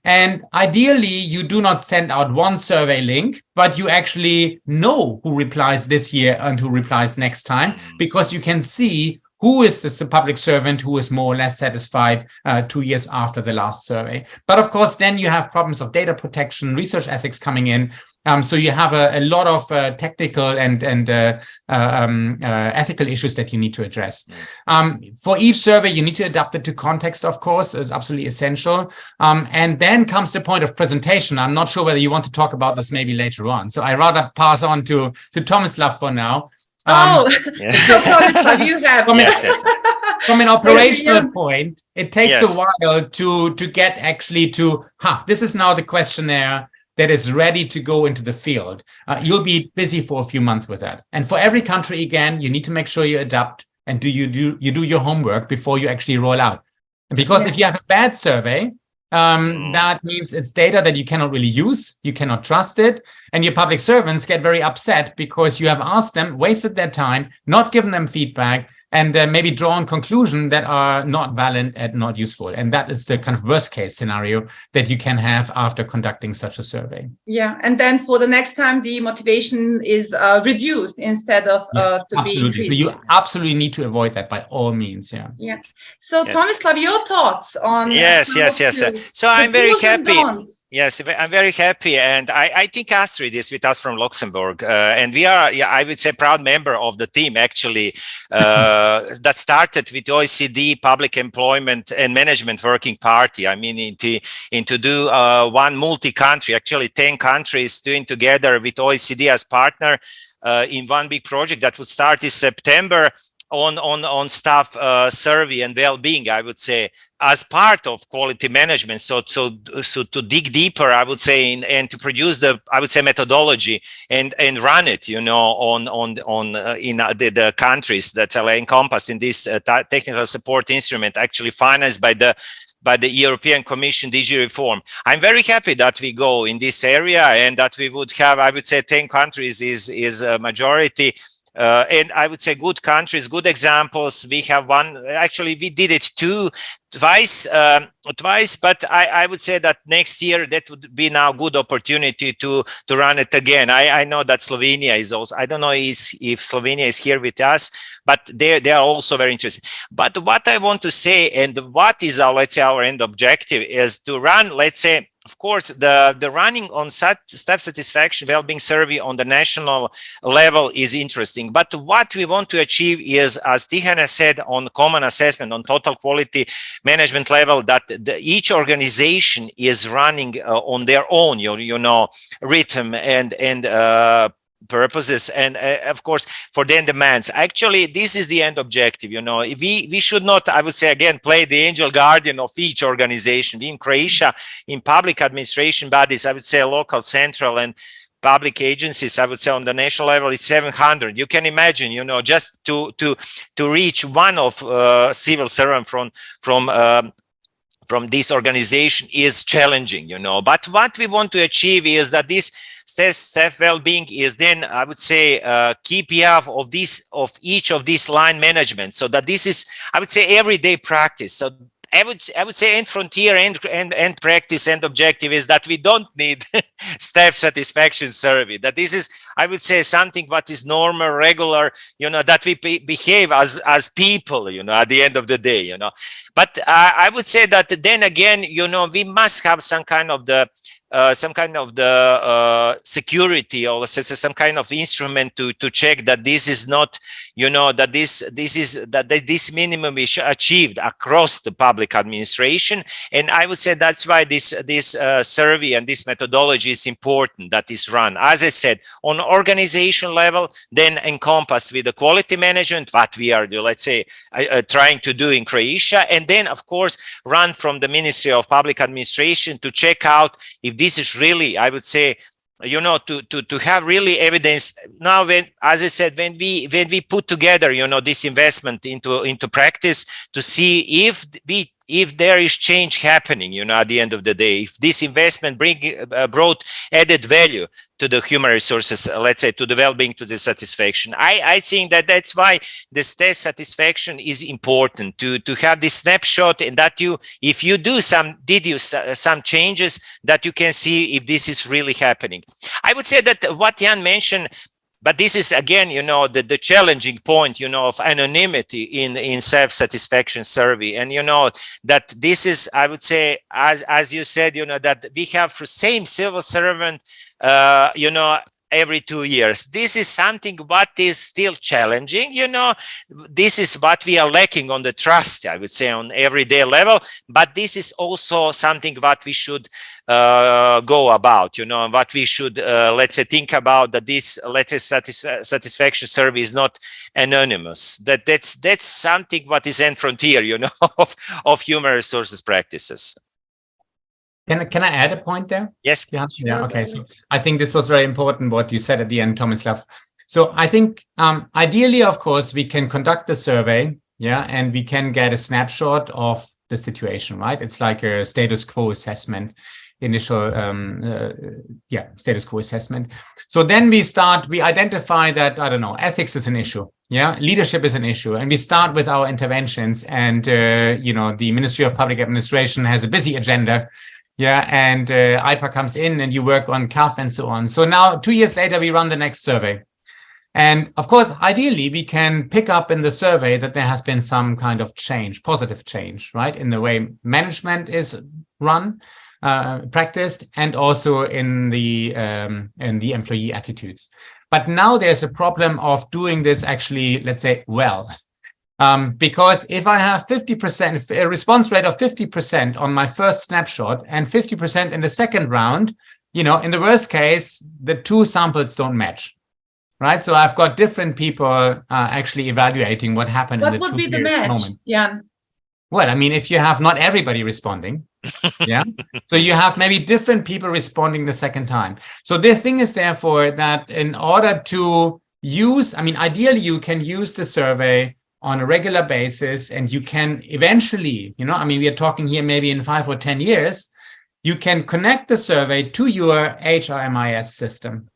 And ideally, you do not send out one survey link, but you actually know who replies this year and who replies next time, because you can see who is this public servant who is more or less satisfied 2 years after the last survey. But of course, then you have problems of data protection, research ethics coming in. So you have a lot of technical and ethical issues that you need to address. For each survey, you need to adapt it to context, of course, is absolutely essential. And then comes the point of presentation. I'm not sure whether you want to talk about this maybe later on. So I rather pass on to Tomislav for now. So Tomislav, you have. From an operational point, it takes a while to get actually to, this is now the questionnaire that is ready to go into the field. You'll be busy for a few months with that. And for every country, again, you need to make sure you adapt and do your homework before you actually roll out. Because if you have a bad survey, that means it's data that you cannot really use, you cannot trust it, and your public servants get very upset because you have asked them, wasted their time, not given them feedback, and maybe drawn conclusions that are not valid and not useful. And that is the kind of worst case scenario that you can have after conducting such a survey. Yeah, and then for the next time, the motivation is reduced instead of absolutely. So you absolutely need to avoid that by all means. Yes. So Tomislav, your thoughts on yes. So I'm very happy. Yes, I'm very happy, and I think Astrid is with us from Luxembourg, and we are, I would say, proud member of the team actually. That started with OECD Public Employment and Management Working Party. I mean, into do one multi-country, actually 10 countries doing together with OECD as partner in one big project that would start in September on staff survey and well-being, I would say, as part of quality management. So to dig deeper, I would say, and to produce the, I would say, methodology and run it, in the countries that are encompassed in this technical support instrument, actually financed by the European Commission DG Reform. I'm very happy that we go in this area and that we would have, I would say, 10 countries is a majority. And I would say good countries, good examples. We have one, actually we did it twice, but I would say that next year that would be now good opportunity to run it again. I know that Slovenia is also, I don't know if Slovenia is here with us, but they are also very interested. But what I want to say, and what is our, let's say, our end objective is to run, let's say, of course, the running on staff satisfaction well-being survey on the national level is interesting. But what we want to achieve is, as Tihana said, on common assessment, on total quality management level, that each organization is running on their own, rhythm and purposes, and of course for their demands. Actually, this is the end objective. We should not, I would say again, play the angel guardian of each organization. We in Croatia, in public administration bodies, I would say local, central, and public agencies, I would say on the national level, it's 700. You can imagine, just to reach one of civil servant from this organization is challenging, But what we want to achieve is that this staff well-being is then, I would say, KPI of each of these line management. So that this is, I would say, everyday practice. So I would say end frontier and practice and objective is that we don't need staff satisfaction survey. That this is, I would say, something what is normal, regular, that we behave as people, at the end of the day, But I would say that then again, we must have some kind of the security, or let's say some kind of instrument to check that this is not, that this minimum is achieved across the public administration. And I would say that's why this survey and this methodology is important, that is run, as I said, on organization level, then encompassed with the quality management, what we are, let's say, trying to do in Croatia, and then of course run from the Ministry of Public Administration to check out if this is really, I would say, to have really evidence. Now, as I said, when we put together, this investment into practice to see if there is change happening, at the end of the day, if this investment brought added value to the human resources, let's say, to the well-being, to the satisfaction. I think that's why the staff satisfaction is important, to have this snapshot, and that if you do some changes, that you can see if this is really happening. I would say that what Jan mentioned, But this is again, the challenging point, of anonymity in self-satisfaction survey. And that this is, I would say, as you said, that we have the same civil servant, every 2 years. This is something what is still challenging, this is what we are lacking on the trust, I would say, on everyday level. But this is also something what we should go about, what we should, let's say, think about, that this, let's say, satisfaction survey is not anonymous. That's something what is end frontier, of human resources practices. Can I add a point there? Yes. Yeah. Okay. So I think this was very important what you said at the end, Tomislav. So I think ideally, of course, we can conduct the survey, and we can get a snapshot of the situation, right? It's like a status quo assessment, initial status quo assessment. So then we identify that, I don't know, ethics is an issue. Leadership is an issue. And we start with our interventions, and, the Ministry of Public Administration has a busy agenda. And EIPA comes in and you work on CAF and so on. So now 2 years later, we run the next survey. And of course, ideally, we can pick up in the survey that there has been some kind of change, positive change, right? In the way management is run, practiced, and also in the employee attitudes. But now there's a problem of doing this actually, let's say, well. Because if I have 50%, a response rate of 50% on my first snapshot and 50% in the second round, in the worst case, the two samples don't match, right? So I've got different people actually evaluating what happened in the 2 What would be the match? moment. Yeah. Well, I mean, if you have not everybody responding, so you have maybe different people responding the second time. So the thing is, therefore, that in order to use, ideally, you can use the survey on a regular basis, and you can eventually, we are talking here maybe in 5 or 10 years, you can connect the survey to your HRMIS system.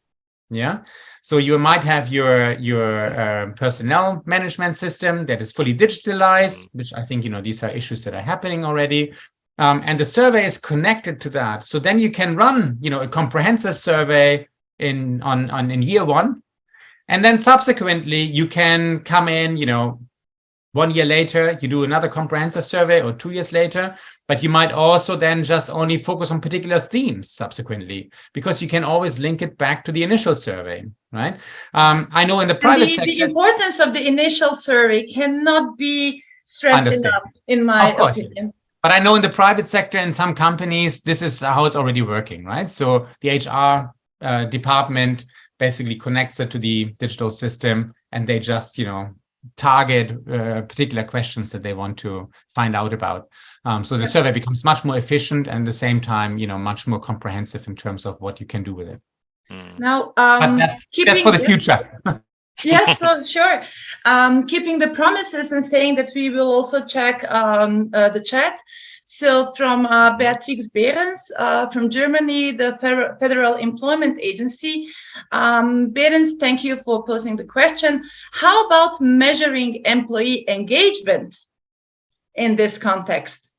So you might have your personnel management system that is fully digitalized, which I think, these are issues that are happening already. And the survey is connected to that. So then you can run, a comprehensive survey in year one. And then subsequently you can come in, 1 year later, you do another comprehensive survey, or 2 years later, but you might also then just only focus on particular themes subsequently, because you can always link it back to the initial survey, right? I know in the private sector, the importance of the initial survey cannot be stressed enough, in my opinion. But I know in the private sector, in some companies, this is how it's already working, right? So the HR department basically connects it to the digital system, and they just, target particular questions that they want to find out about. So the survey becomes much more efficient, and at the same time, much more comprehensive in terms of what you can do with it. Now, but that's for the future. Yes, so sure. Keeping the promises and saying that we will also check the chat. So from Beatrix Behrens from Germany, the Federal Employment Agency. Behrens, thank you for posing the question. How about measuring employee engagement in this context?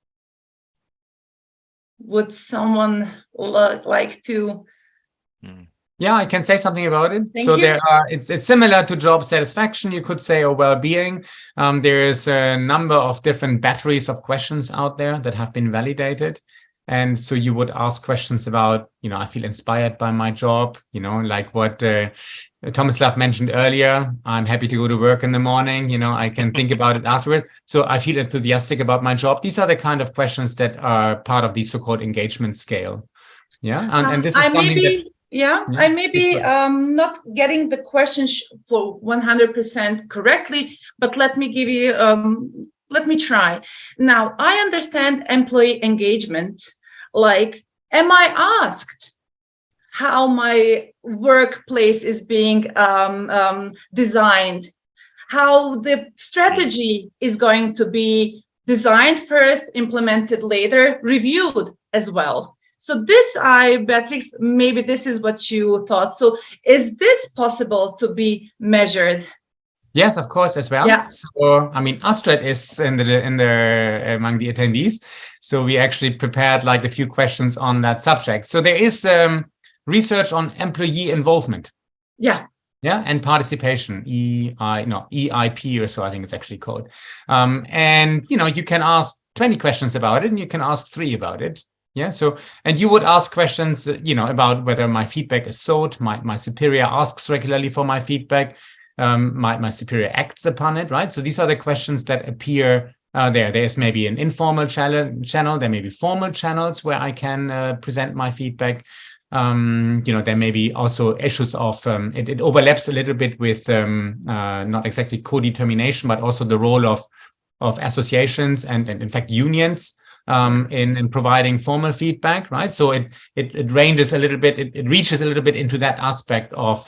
Would someone like to? Yeah, I can say something about it. Thank you. It's similar to job satisfaction, you could say, or well-being. There is a number of different batteries of questions out there that have been validated. And so you would ask questions about, I feel inspired by my job, like what Tomislav mentioned earlier. I'm happy to go to work in the morning. I can think about it afterward. So I feel enthusiastic about my job. These are the kind of questions that are part of the so-called engagement scale. Yeah, and this is something that... I may be not getting the question for 100% correctly, but let me give you, let me try. Now, I understand employee engagement, like, am I asked how my workplace is being designed, how the strategy is going to be designed first, implemented later, reviewed as well. So this, Beatrix, maybe this is what you thought. So is this possible to be measured? Yes, of course, as well. Yeah. So, Astrid is in the among the attendees. So we actually prepared like a few questions on that subject. So there is research on employee involvement. Yeah. Yeah, and participation, EIP or so, I think it's actually called. And, you can ask 20 questions about it, and you can ask 3 about it. Yeah, so, and you would ask questions, about whether my feedback is sought, my superior asks regularly for my feedback, my superior acts upon it, right? So these are the questions that appear there. There's maybe an informal channel, there may be formal channels where I can present my feedback. There may be also issues of, it overlaps a little bit with not exactly co-determination, but also the role of associations and in fact unions in providing formal feedback, right? So it ranges a little bit, it reaches a little bit into that aspect of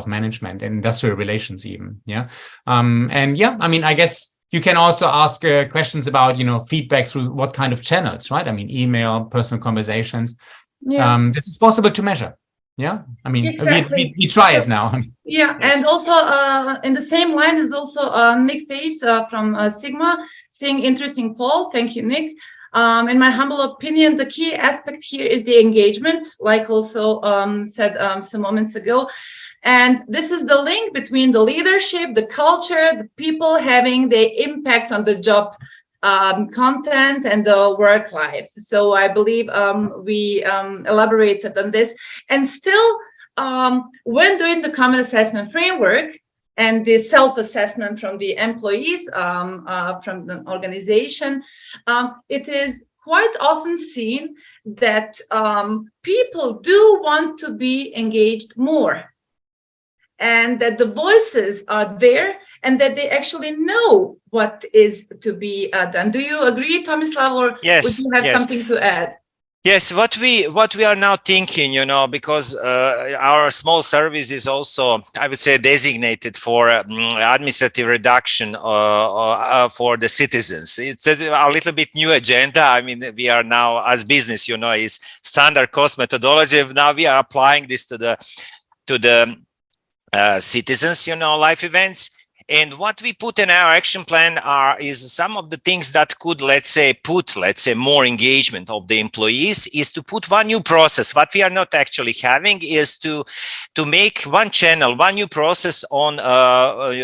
management and industrial relations even, yeah. And yeah, I mean, I guess you can also ask questions about, feedback through what kind of channels, right? I mean, email, personal conversations. Yeah. This is possible to measure. Yeah, I mean, Exactly. we try it now. Yeah, Yes. and also in the same line is also Nick Face from Sigma saying interesting poll. Thank you, Nick. In my humble opinion, the key aspect here is the engagement, like also said some moments ago. And this is the link between the leadership, the culture, the people having the impact on the job content and the work life. So I believe we elaborated on this. And still, when doing the common assessment framework and the self-assessment from the employees, from the organization, it is quite often seen that people do want to be engaged more, and that the voices are there, and that they actually know what is to be done. Do you agree, Tomislav, or Yes, would you have yes. something to add? Yes, what we are now thinking, because our small service is also, I would say, designated for administrative reduction for the citizens. It's a little bit new agenda. I mean, we are now, as business, is standard cost methodology. Now we are applying this to the citizens, life events. And what we put in our action plan is some of the things that could, let's say, more engagement of the employees, is to put one new process. What we are not actually having is to make one channel, one new process on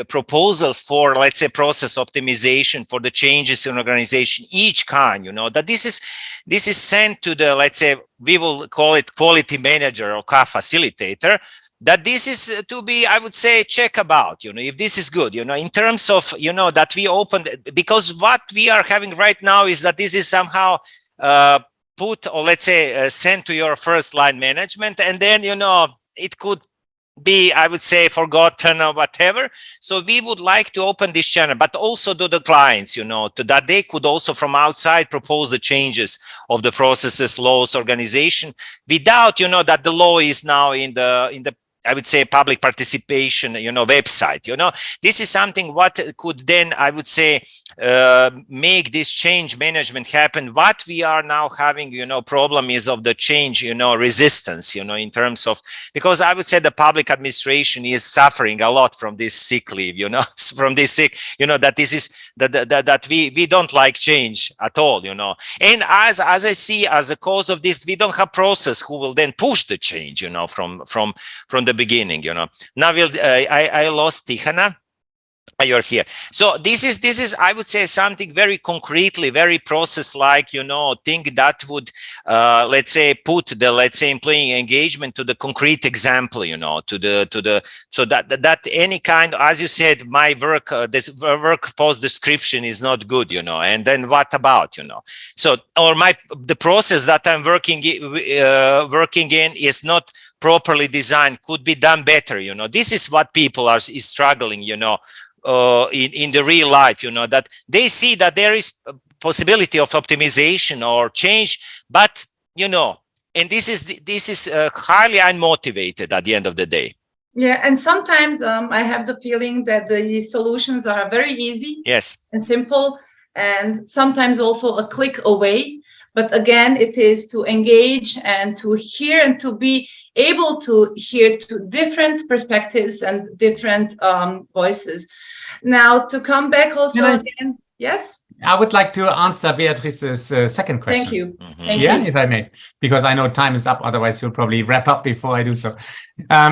proposals for, let's say, process optimization for the changes in organization, each kind, that this is sent to the, let's say, we will call it quality manager or CAF facilitator, that this is to be, I would say, check about, if this is good, in terms of, that we opened, because what we are having right now is that this is somehow put, or let's say, sent to your first line management, and then, it could be, I would say, forgotten or whatever. So we would like to open this channel, but also to the clients, to that they could also from outside propose the changes of the processes, laws, organization, without, that the law is now in the I would say public participation, website. This is something what could then, I would say, make this change management happen. What we are now having, problem is of the change, resistance, in terms of, because I would say the public administration is suffering a lot from this sick leave, from this sick, that this is that we don't like change at all, and as I see, as a cause of this, we don't have process who will then push the change, from the beginning, Now I lost Tihana. You're here. So this is I would say something very concretely, very process like, thing that would let's say put the, let's say, employee engagement to the concrete example, to the so that any kind, as you said, my work, this work post description is not good, and then what about, so, or the process that I'm working in is not properly designed, could be done better, this is what people is struggling, in the real life, that they see that there is a possibility of optimization or change, but and this is highly unmotivated at the end of the day. Yeah, and sometimes I have the feeling that the solutions are very easy, yes, and simple, and sometimes also a click away. But again, it is to engage and to hear and to be able to hear to different perspectives and different voices. Now, to come back also again. Yes? I would like to answer Beatrice's second question. Thank you. Mhm. Thank Yeah, you. if I may, because I know time is up. Otherwise, you'll probably wrap up before I do so.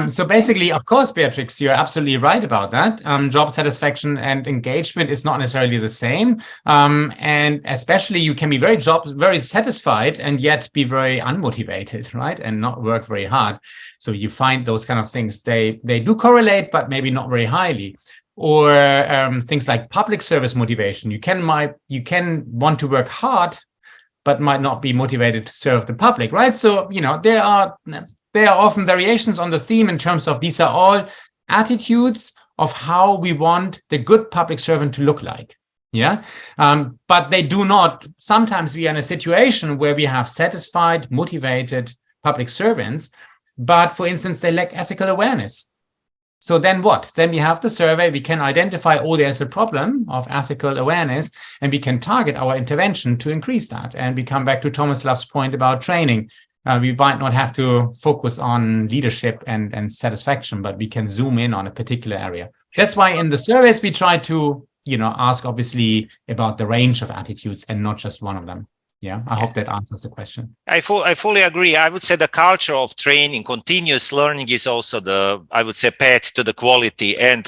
So basically, of course, Beatrix, you're absolutely right about that. Job satisfaction and engagement is not necessarily the same. And especially you can be very satisfied and yet be very unmotivated, right? And not work very hard. So you find those kind of things, they do correlate, but maybe not very highly. Or things like public service motivation. You can want to work hard, but might not be motivated to serve the public, right? So, there are often variations on the theme in terms of these are all attitudes of how we want the good public servant to look like. Yeah. But they do not, sometimes we are in a situation where we have satisfied, motivated public servants, but for instance, they lack ethical awareness. So then what? Then we have the survey, we can identify, there's a problem of ethical awareness, and we can target our intervention to increase that. And we come back to Tomislav's point about training. We might not have to focus on leadership and satisfaction, but we can zoom in on a particular area. That's why in the surveys, we try to, ask obviously about the range of attitudes and not just one of them. Yeah, I hope that answers the question. I fully agree. I would say the culture of training, continuous learning is also I would say, path to the quality and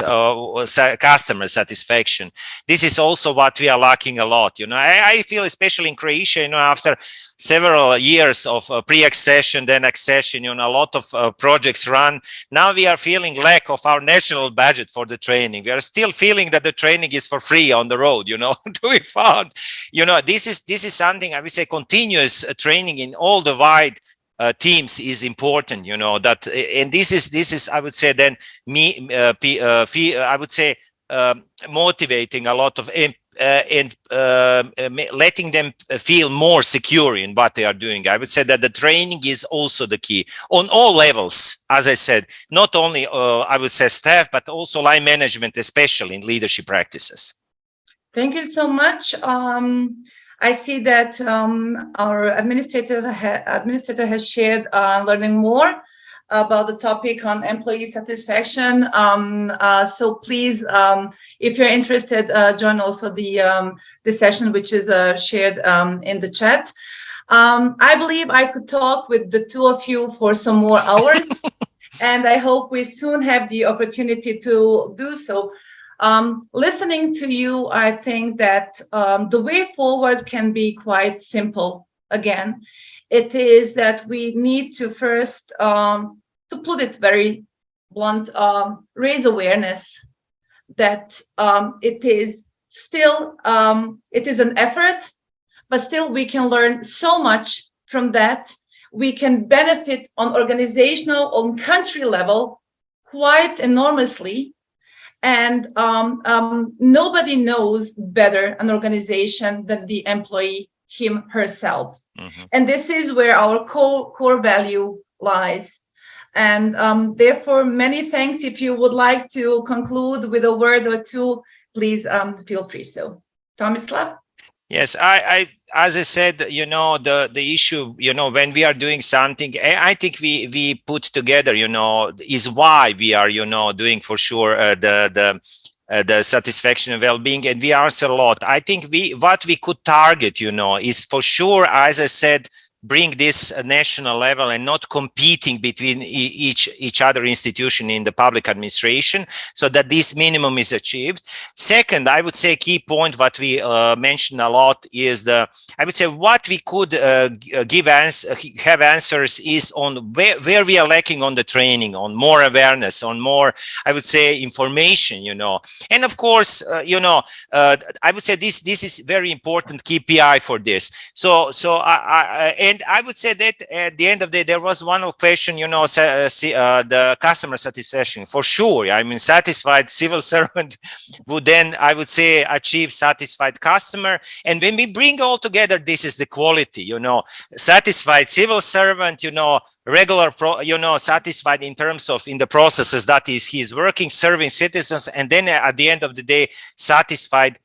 customer satisfaction. This is also what we are lacking a lot. I feel especially in Croatia, after several years of pre-accession, then accession, a lot of projects run. Now we are feeling lack of our national budget for the training. We are still feeling that the training is for free on the road, to be found. This is something I would say continuous training in all the wide teams is important, that, and this is I would say then I would say motivating a lot of and letting them feel more secure in what they are doing. I would say that the training is also the key on all levels, as I said, not only I would say staff, but also line management, especially in leadership practices. Thank you so much. I see that our administrator has shared learning more about the topic on employee satisfaction. So please, if you're interested, join also the session which is shared in the chat. I believe I could talk with the two of you for some more hours, and I hope we soon have the opportunity to do so. Listening to you, I think that the way forward can be quite simple. Again, it is that we need to first, to put it very blunt, raise awareness that it is still, it is an effort, but still we can learn so much from that. We can benefit on organizational, on country level quite enormously. And nobody knows better an organization than the employee herself. Mm-hmm. And this is where our core value lies. And therefore, many thanks. If you would like to conclude with a word or two, please feel free. So, Tomislav? Yes, I as I said, the issue, when we are doing something, I think we put together, is why we are, doing for sure the satisfaction and well-being, and we answer a lot. I think what we could target, is for sure, as I said, bring this national level and not competing between each other institution in the public administration, so that this minimum is achieved. Second, I would say key point what we mentioned a lot is I would say what we could have answers is on where we are lacking on the training, on more awareness, on more, I would say, information, and of course, I would say this is very important KPI for this. So and I would say that at the end of the day, there was one question, the customer satisfaction. For sure, I mean, satisfied civil servant would then, I would say, achieve satisfied customer. And when we bring all together, this is the quality, satisfied civil servant, regular, satisfied in terms of in the processes that he's working, serving citizens, and then at the end of the day, satisfied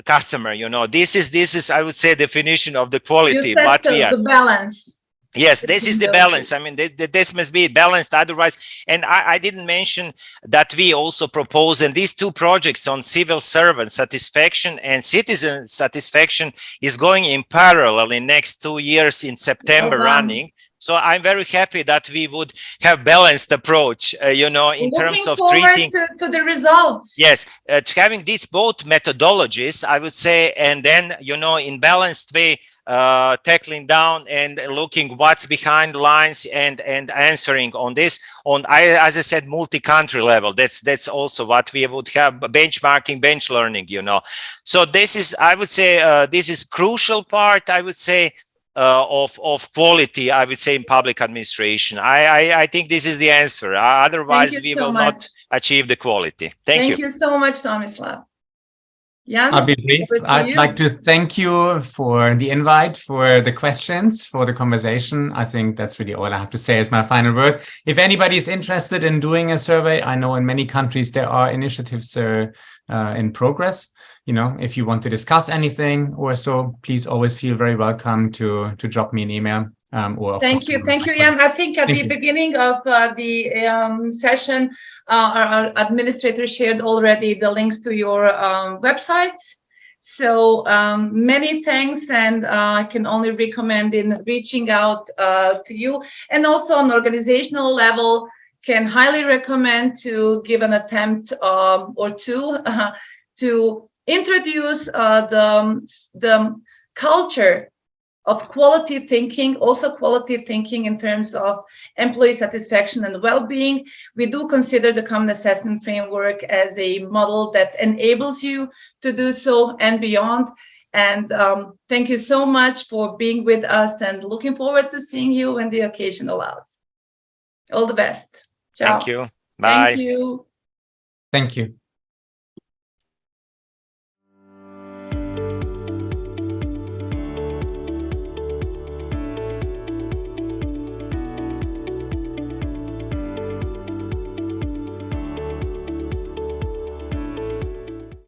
customer. This is I would say definition of the quality. You said but so, we are the balance. Yes, this is the balance. I mean, this must be balanced. Otherwise, and I didn't mention that we also propose, and these two projects on civil servant satisfaction and citizen satisfaction is going in parallel in next 2 years in September running. So I'm very happy that we would have balanced approach, you know, in terms of treating to the results. Yes, having these both methodologies, I would say, and then, you know, in balanced way, tackling down and looking what's behind the lines and answering on this on, as I said, multi-country level. That's also what we would have, benchmarking, bench learning, you know. So this is, I would say, this is crucial part, I would say, of quality, I would say, in public administration. I think this is the answer. Otherwise, we will not achieve the quality. Thank you. Thank you so much, Tomislav. Jan, I'll be brief. I'd like to thank you for the invite, for the questions, for the conversation. I think that's really all I have to say as my final word. If anybody is interested in doing a survey, I know in many countries there are initiatives in progress. You know, if you want to discuss anything or so, please always feel very welcome to drop me an email. Thank you, Jan. I think at the beginning of the session, our administrator shared already the links to your websites. So many thanks, and I can only recommend in reaching out to you. And also on organizational level, can highly recommend to give an attempt or two to introduce the culture of quality thinking, also quality thinking in terms of employee satisfaction and well-being. We do consider the Common Assessment Framework as a model that enables you to do so and beyond. And thank you so much for being with us, and looking forward to seeing you when the occasion allows. All the best. Ciao. Thank you. Bye. Thank you. Thank you.